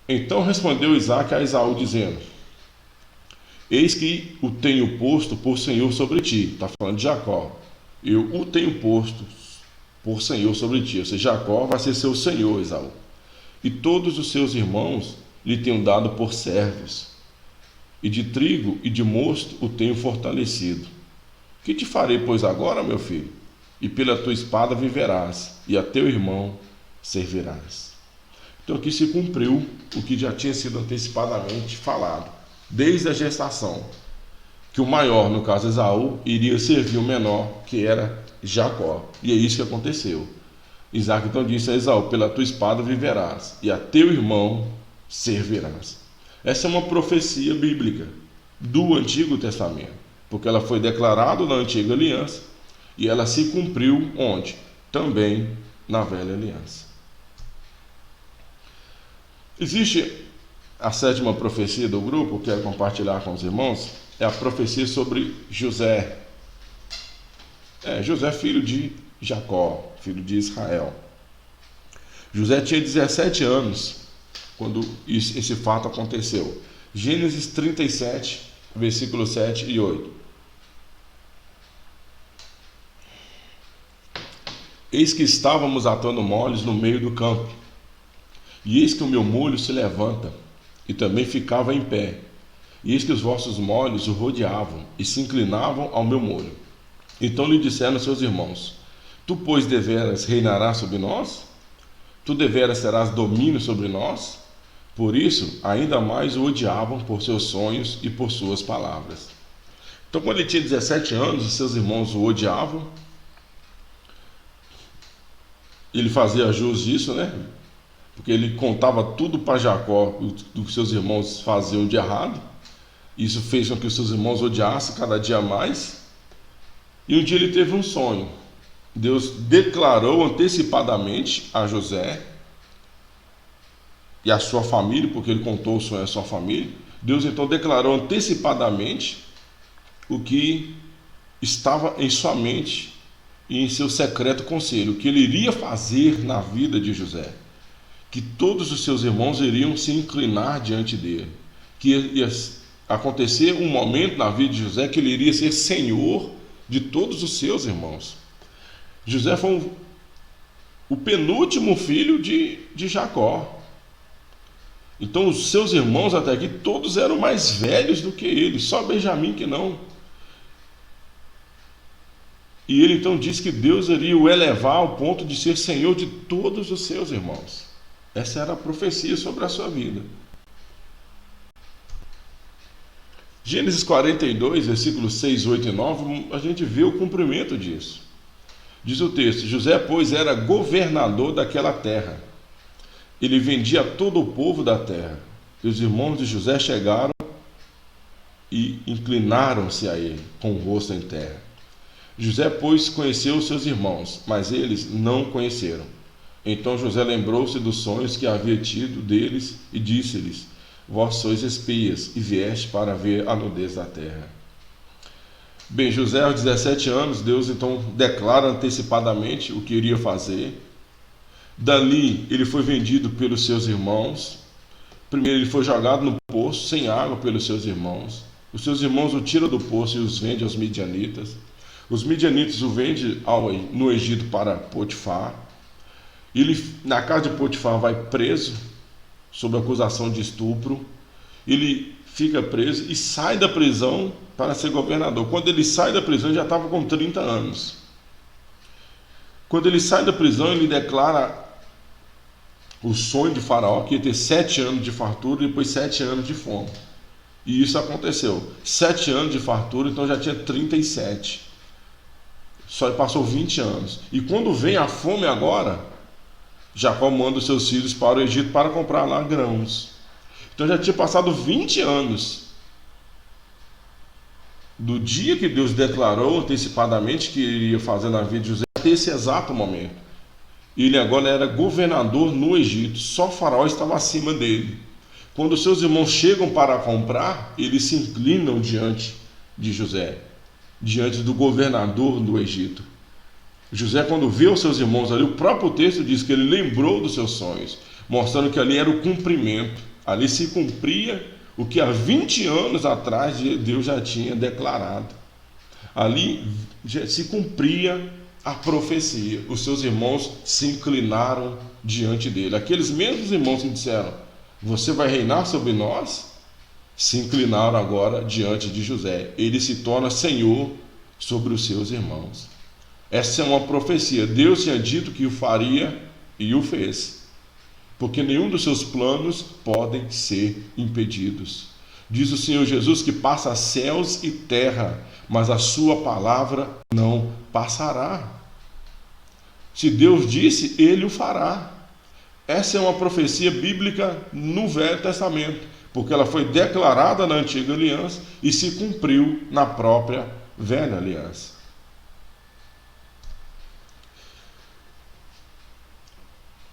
Então respondeu Isaac a Esaú dizendo: eis que o tenho posto por senhor sobre ti. Está falando de Jacó. Eu o tenho posto por senhor sobre ti. Ou seja, Jacó vai ser seu senhor, Esaú. E todos os seus irmãos lhe tenho dado por servos. E de trigo e de mosto o tenho fortalecido. Que te farei, pois, agora, meu filho? E pela tua espada viverás, e a teu irmão servirás. Então aqui se cumpriu o que já tinha sido antecipadamente falado, desde a gestação, que o maior, no caso Esaú, iria servir o menor, que era Jacó. E é isso que aconteceu. Isaac então disse a Esaú: pela tua espada viverás, e a teu irmão servirás. Essa é uma profecia bíblica do Antigo Testamento, porque ela foi declarada na Antiga Aliança e ela se cumpriu onde? Também na Velha Aliança. Existe a sétima profecia do grupo, que eu quero compartilhar com os irmãos, é a profecia sobre José. José, filho de Jacó, filho de Israel. José tinha 17 anos quando esse fato aconteceu. Gênesis 37, versículos 7 e 8. Eis que estávamos atando molhos no meio do campo, e eis que o meu molho se levanta, e também ficava em pé, e eis que os vossos molhos o rodeavam, e se inclinavam ao meu molho. Então lhe disseram seus irmãos: tu, pois, deveras reinarás sobre nós? Tu deveras terás domínio sobre nós? Por isso, ainda mais o odiavam por seus sonhos e por suas palavras. Então, quando ele tinha 17 anos, seus irmãos o odiavam. Ele fazia jus disso, né? Porque ele contava tudo para Jacó do que seus irmãos faziam de errado. Isso fez com que os seus irmãos odiassem cada dia mais. E um dia ele teve um sonho. Deus declarou antecipadamente a José e a sua família, porque ele contou o sonho à sua família. Deus então declarou antecipadamente o que estava em sua mente e em seu secreto conselho, o que ele iria fazer na vida de José, que todos os seus irmãos iriam se inclinar diante dele, que ia acontecer um momento na vida de José que ele iria ser senhor de todos os seus irmãos. José foi o penúltimo filho de Jacó. Então os seus irmãos até aqui todos eram mais velhos do que ele, só Benjamim que não. E ele então diz que Deus iria o elevar ao ponto de ser senhor de todos os seus irmãos. Essa era a profecia sobre a sua vida. Gênesis 42, versículos 6, 8 e 9, a gente vê o cumprimento disso. Diz o texto: José, pois, era governador daquela terra. Ele vendia a todo o povo da terra. E os irmãos de José chegaram e inclinaram-se a ele, com o rosto em terra. José, pois, conheceu os seus irmãos, mas eles não o conheceram. Então José lembrou-se dos sonhos que havia tido deles e disse-lhes: vós sois espias e vieste para ver a nudez da terra. Bem, José, aos 17 anos, Deus então declara antecipadamente o que iria fazer. Dali ele foi vendido pelos seus irmãos. Primeiro ele foi jogado no poço sem água pelos seus irmãos. Os seus irmãos o tiram do poço e os vendem aos midianitas. Os midianitas o vendem no Egito para Potifar. Ele, na casa de Potifar, vai preso sob acusação de estupro. Ele fica preso e sai da prisão para ser governador. Quando ele sai da prisão, ele já estava com 30 anos. Quando ele sai da prisão, ele declara o sonho de Faraó, que ia ter 7 anos de fartura e depois 7 anos de fome. E isso aconteceu. 7 anos de fartura, então já tinha 37. Só passou 20 anos. E quando vem a fome agora, Jacó manda os seus filhos para o Egito para comprar lá grãos. Então já tinha passado 20 anos do dia que Deus declarou antecipadamente que iria fazer na vida de José até esse exato momento. Ele agora era governador no Egito, só Faraó estava acima dele. Quando seus irmãos chegam para comprar, eles se inclinam diante de José, diante do governador do Egito. José, quando vê os seus irmãos ali, o próprio texto diz que ele lembrou dos seus sonhos, mostrando que ali era o cumprimento. Ali se cumpria o que há 20 anos atrás Deus já tinha declarado. Ali se cumpria a profecia. Os seus irmãos se inclinaram diante dele. Aqueles mesmos irmãos que disseram: você vai reinar sobre nós, se inclinaram agora diante de José. Ele se torna senhor sobre os seus irmãos. Essa é uma profecia. Deus tinha dito que o faria e o fez, porque nenhum dos seus planos podem ser impedidos. Diz o Senhor Jesus que passa céus e terra, mas a sua palavra não passará. Se Deus disse, ele o fará. Essa é uma profecia bíblica no Velho Testamento, porque ela foi declarada na Antiga Aliança e se cumpriu na própria Velha Aliança.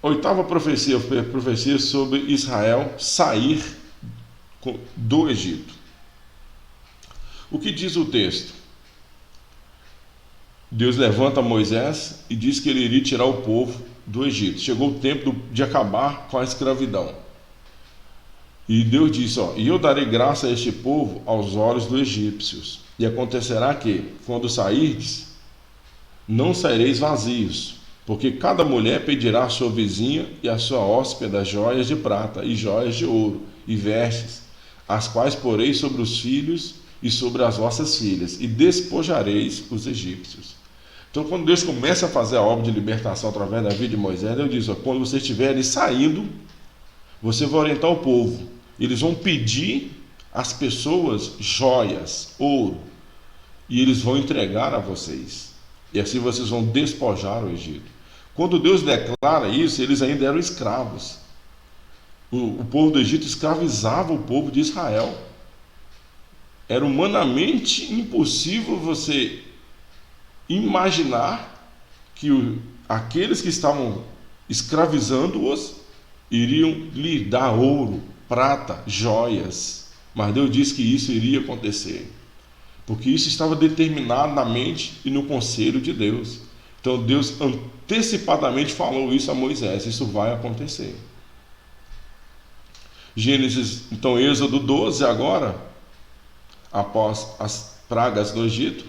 Oitava profecia, profecia sobre Israel sair do Egito. O que diz o texto? Deus levanta Moisés e diz que ele iria tirar o povo do Egito. Chegou o tempo de acabar com a escravidão. E Deus disse: e eu darei graça a este povo aos olhos dos egípcios. E acontecerá que, quando sairdes, não saireis vazios, porque cada mulher pedirá à sua vizinha e à sua hóspeda joias de prata e joias de ouro e vestes, as quais poreis sobre os filhos e sobre as vossas filhas, e despojareis os egípcios. Então, quando Deus começa a fazer a obra de libertação através da vida de Moisés, Deus diz: quando vocês estiverem saindo, você vai orientar o povo. Eles vão pedir às pessoas joias, ouro, e eles vão entregar a vocês. E assim vocês vão despojar o Egito. Quando Deus declara isso, eles ainda eram escravos. O povo do Egito escravizava o povo de Israel. Era humanamente impossível você imaginar que aqueles que estavam escravizando-os iriam lhe dar ouro, prata, joias. Mas Deus disse que isso iria acontecer, porque isso estava determinado na mente e no conselho de Deus. Então Deus antecipadamente falou isso a Moisés: isso vai acontecer. Gênesis, então Êxodo 12 agora, após as pragas do Egito,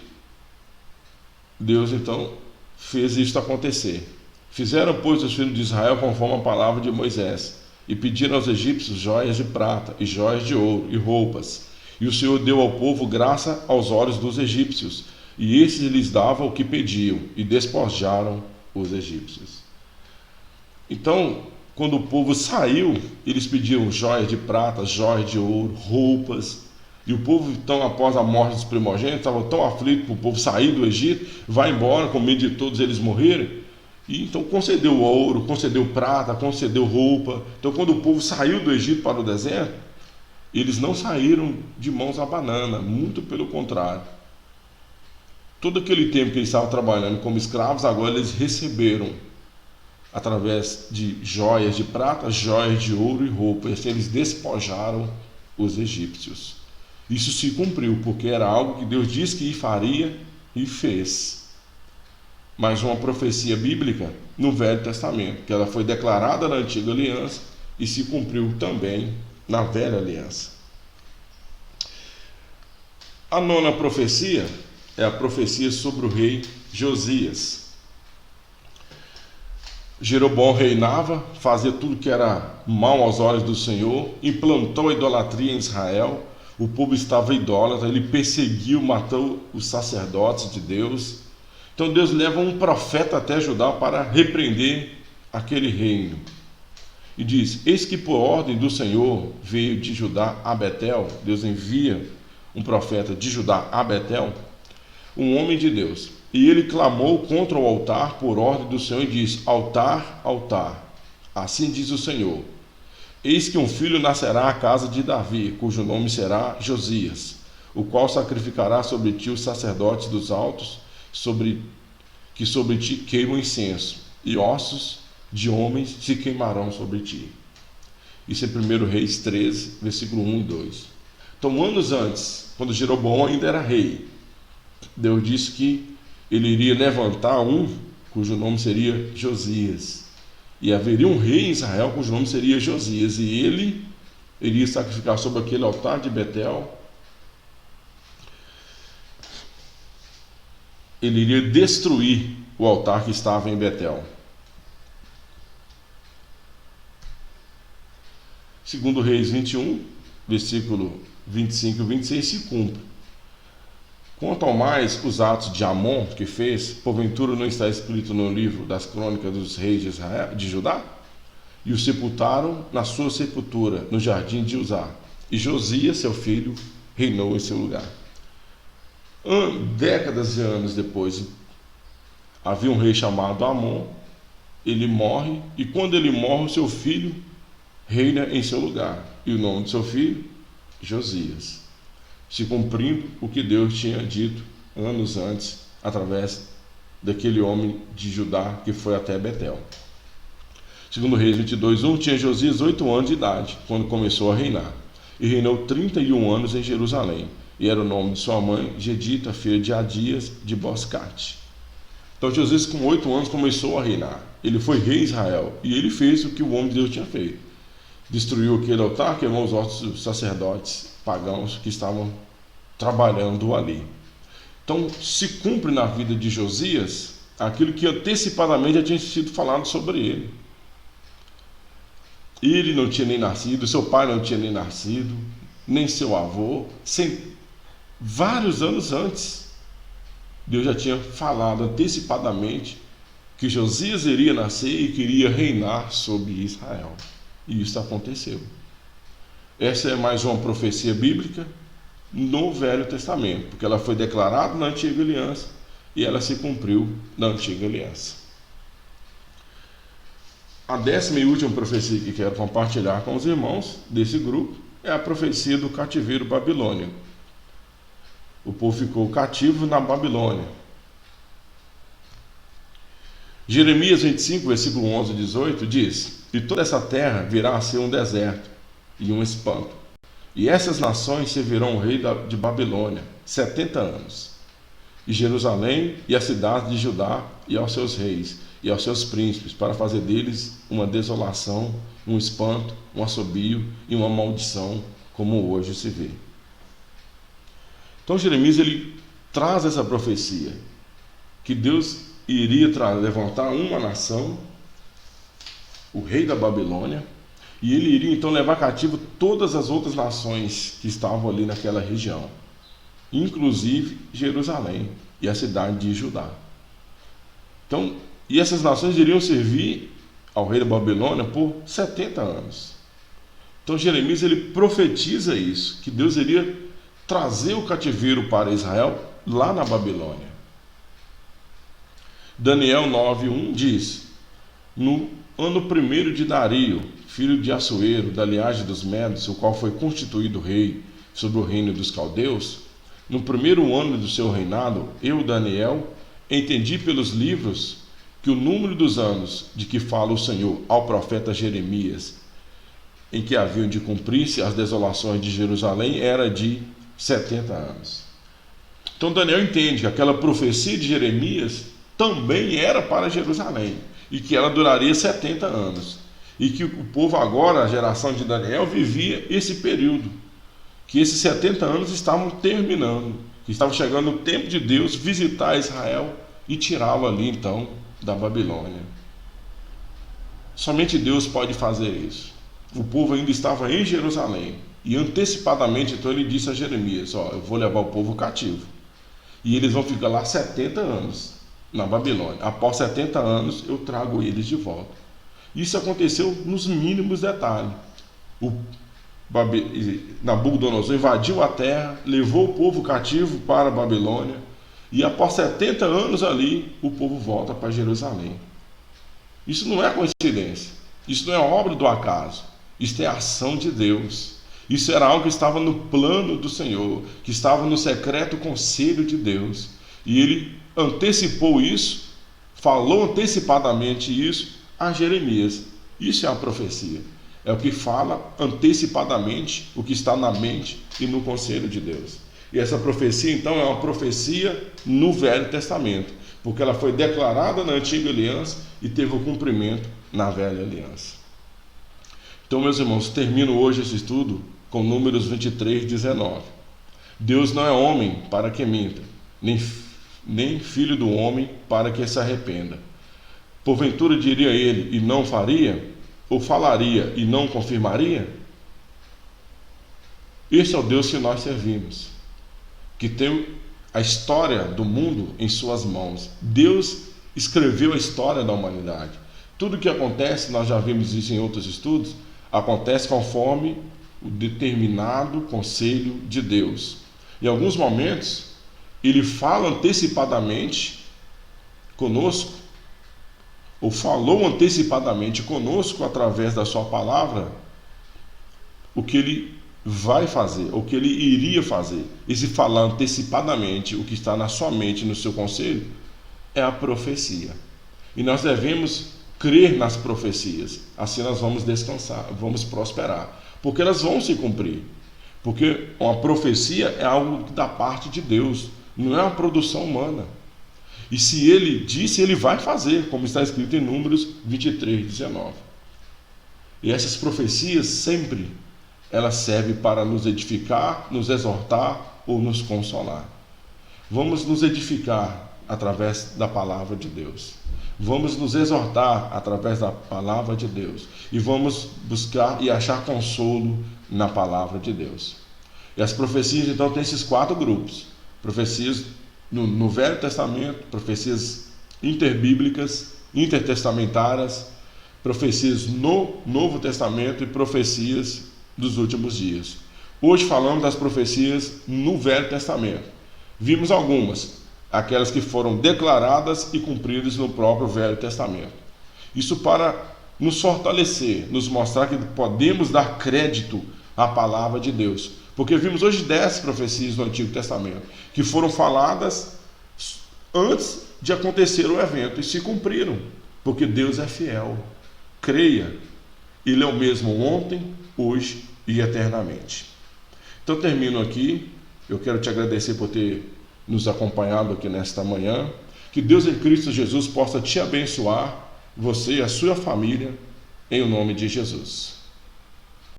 Deus então fez isto acontecer. Fizeram, pois, os filhos de Israel conforme a palavra de Moisés, e pediram aos egípcios joias de prata e joias de ouro e roupas. E o Senhor deu ao povo graça aos olhos dos egípcios, e esses lhes davam o que pediam, e despojaram os egípcios. Então, quando o povo saiu, eles pediam joias de prata, joias de ouro, roupas. E o povo, então, após a morte dos primogênitos, estava tão aflito para o povo sair do Egito, vai embora com medo de todos eles morrerem. E então concedeu ouro, concedeu prata, concedeu roupa. Então, quando o povo saiu do Egito para o deserto, eles não saíram de mãos à banana, muito pelo contrário. Todo aquele tempo que eles estavam trabalhando como escravos, agora eles receberam através de joias de prata, joias de ouro e roupa. E assim eles despojaram os egípcios. Isso se cumpriu, porque era algo que Deus disse que faria e fez. Mas uma profecia bíblica no Velho Testamento, que ela foi declarada na Antiga Aliança e se cumpriu também na Velha Aliança. A nona profecia é a profecia sobre o rei Josias. Jeroboão reinava, fazia tudo que era mal aos olhos do Senhor, implantou a idolatria em Israel. O povo estava idólatra, ele perseguiu, matou os sacerdotes de Deus. Então Deus leva um profeta até Judá para repreender aquele reino. E diz: eis que por ordem do Senhor veio de Judá a Betel. Deus envia um profeta de Judá a Betel, um homem de Deus. E ele clamou contra o altar por ordem do Senhor e diz: altar, altar, assim diz o Senhor: eis que um filho nascerá à casa de Davi, cujo nome será Josias, o qual sacrificará sobre ti os sacerdotes dos altos, que sobre ti queimam incenso, e ossos de homens se queimarão sobre ti. Isso é 1 Reis 13, versículo 1 e 2. Então, anos antes, quando Jeroboão ainda era rei, Deus disse que ele iria levantar um cujo nome seria Josias. E haveria um rei em Israel cujo nome seria Josias. E ele iria sacrificar sobre aquele altar de Betel. Ele iria destruir o altar que estava em Betel. Segundo Reis 21, versículo 25 e 26, se cumpre. Quanto ao mais os atos de Amon que fez, porventura não está escrito no livro das crônicas dos reis de Israel, de Judá? E o sepultaram na sua sepultura, no jardim de Uzá. E Josias, seu filho, reinou em seu lugar. Décadas de anos depois, havia um rei chamado Amon. Ele morre, e quando ele morre, o seu filho reina em seu lugar. E o nome de seu filho? Josias. Se cumprindo o que Deus tinha dito anos antes, através daquele homem de Judá que foi até Betel. Segundo Reis 22:1, tinha Josias 8 anos de idade, quando começou a reinar, e reinou 31 anos em Jerusalém, e era o nome de sua mãe, Gedita, filha de Adias, de Boscate. Então Josias, com 8 anos, começou a reinar. Ele foi rei de Israel, e ele fez o que o homem de Deus tinha feito. Destruiu aquele altar, queimou os ossos dos sacerdotes pagãos que estavam trabalhando ali. Então se cumpre na vida de Josias aquilo que antecipadamente já tinha sido falado sobre ele. Ele não tinha nem nascido, seu pai não tinha nem nascido, nem seu avô, vários anos antes. Deus já tinha falado antecipadamente que Josias iria nascer e queria reinar sobre Israel. E isso aconteceu. Essa é mais uma profecia bíblica no Velho Testamento, porque ela foi declarada na Antiga Aliança e ela se cumpriu na Antiga Aliança. A 10ª e última profecia que quero compartilhar com os irmãos desse grupo é a profecia do cativeiro babilônico. O povo ficou cativo na Babilônia. Jeremias 25, versículo 11 e 18 diz: e toda essa terra virá a ser um deserto e um espanto, e essas nações servirão o rei de Babilônia 70 anos, e Jerusalém e as cidades de Judá e aos seus reis e aos seus príncipes, para fazer deles uma desolação, um espanto, um assobio e uma maldição, como hoje se vê. Então Jeremias ele traz essa profecia que Deus iria levantar uma nação, o rei da Babilônia, e ele iria então levar cativo todas as outras nações que estavam ali naquela região, inclusive Jerusalém e a cidade de Judá. Então, e essas nações iriam servir ao rei da Babilônia por 70 anos. Então Jeremias ele profetiza isso, que Deus iria trazer o cativeiro para Israel lá na Babilônia. Daniel 9:1 diz: no ano 1º de Dario, filho de Assuero, da linhagem dos Medos, o qual foi constituído rei sobre o reino dos caldeus, no 1º ano do seu reinado, eu, Daniel, entendi pelos livros que o número dos anos de que fala o Senhor ao profeta Jeremias, em que haviam de cumprir-se as desolações de Jerusalém, era de 70 anos. Então Daniel entende que aquela profecia de Jeremias também era para Jerusalém, e que ela duraria 70 anos. E que o povo agora, a geração de Daniel, vivia esse período, que esses 70 anos estavam terminando, que estava chegando o tempo de Deus visitar Israel e tirá-lo ali então da Babilônia. Somente Deus pode fazer isso. O povo ainda estava em Jerusalém, e antecipadamente então ele disse a Jeremias: eu vou levar o povo cativo, e eles vão ficar lá 70 anos na Babilônia. Após 70 anos eu trago eles de volta. Isso aconteceu nos mínimos detalhes. Nabucodonosor invadiu a terra, levou o povo cativo para a Babilônia, e após 70 anos ali o povo volta para Jerusalém. Isso não é coincidência, isso não é obra do acaso, isso é ação de Deus. Isso era algo que estava no plano do Senhor, que estava no secreto conselho de Deus, e ele antecipou isso, falou antecipadamente isso a Jeremias. Isso é a profecia. É o que fala antecipadamente o que está na mente e no conselho de Deus. E essa profecia, então, é uma profecia no Velho Testamento, porque ela foi declarada na Antiga Aliança e teve o cumprimento na Velha Aliança. Então, meus irmãos, termino hoje esse estudo com Números 23, 19. Deus não é homem para que minta, nem filho do homem para que se arrependa. Porventura diria ele e não faria? Ou falaria e não confirmaria? Esse é o Deus que nós servimos, que tem a história do mundo em suas mãos. Deus escreveu a história da humanidade. Tudo que acontece, nós já vimos isso em outros estudos, acontece conforme o determinado conselho de Deus. Em alguns momentos, ele fala antecipadamente conosco, ou falou antecipadamente conosco através da sua palavra, o que ele vai fazer, o que ele iria fazer. Esse falar antecipadamente o que está na sua mente, no seu conselho, é a profecia. E nós devemos crer nas profecias, assim nós vamos descansar, vamos prosperar, porque elas vão se cumprir. Porque uma profecia é algo da parte de Deus, não é uma produção humana. E se ele disse, ele vai fazer, como está escrito em Números 23, 19. E essas profecias sempre, elas servem para nos edificar, nos exortar ou nos consolar. Vamos nos edificar através da palavra de Deus. Vamos nos exortar através da palavra de Deus. E vamos buscar e achar consolo na palavra de Deus. E as profecias, então, têm esses 4 grupos. Profecias no Velho Testamento, profecias interbíblicas, intertestamentárias, profecias no Novo Testamento e profecias dos últimos dias. Hoje falamos das profecias no Velho Testamento. Vimos algumas, aquelas que foram declaradas e cumpridas no próprio Velho Testamento. Isso para nos fortalecer, nos mostrar que podemos dar crédito à palavra de Deus. Porque vimos hoje 10 profecias do Antigo Testamento, que foram faladas antes de acontecer o evento e se cumpriram, porque Deus é fiel. Creia, Ele é o mesmo ontem, hoje e eternamente. Então termino aqui. Eu quero te agradecer por ter nos acompanhado aqui nesta manhã. Que Deus em Cristo Jesus possa te abençoar, você e a sua família, em o nome de Jesus.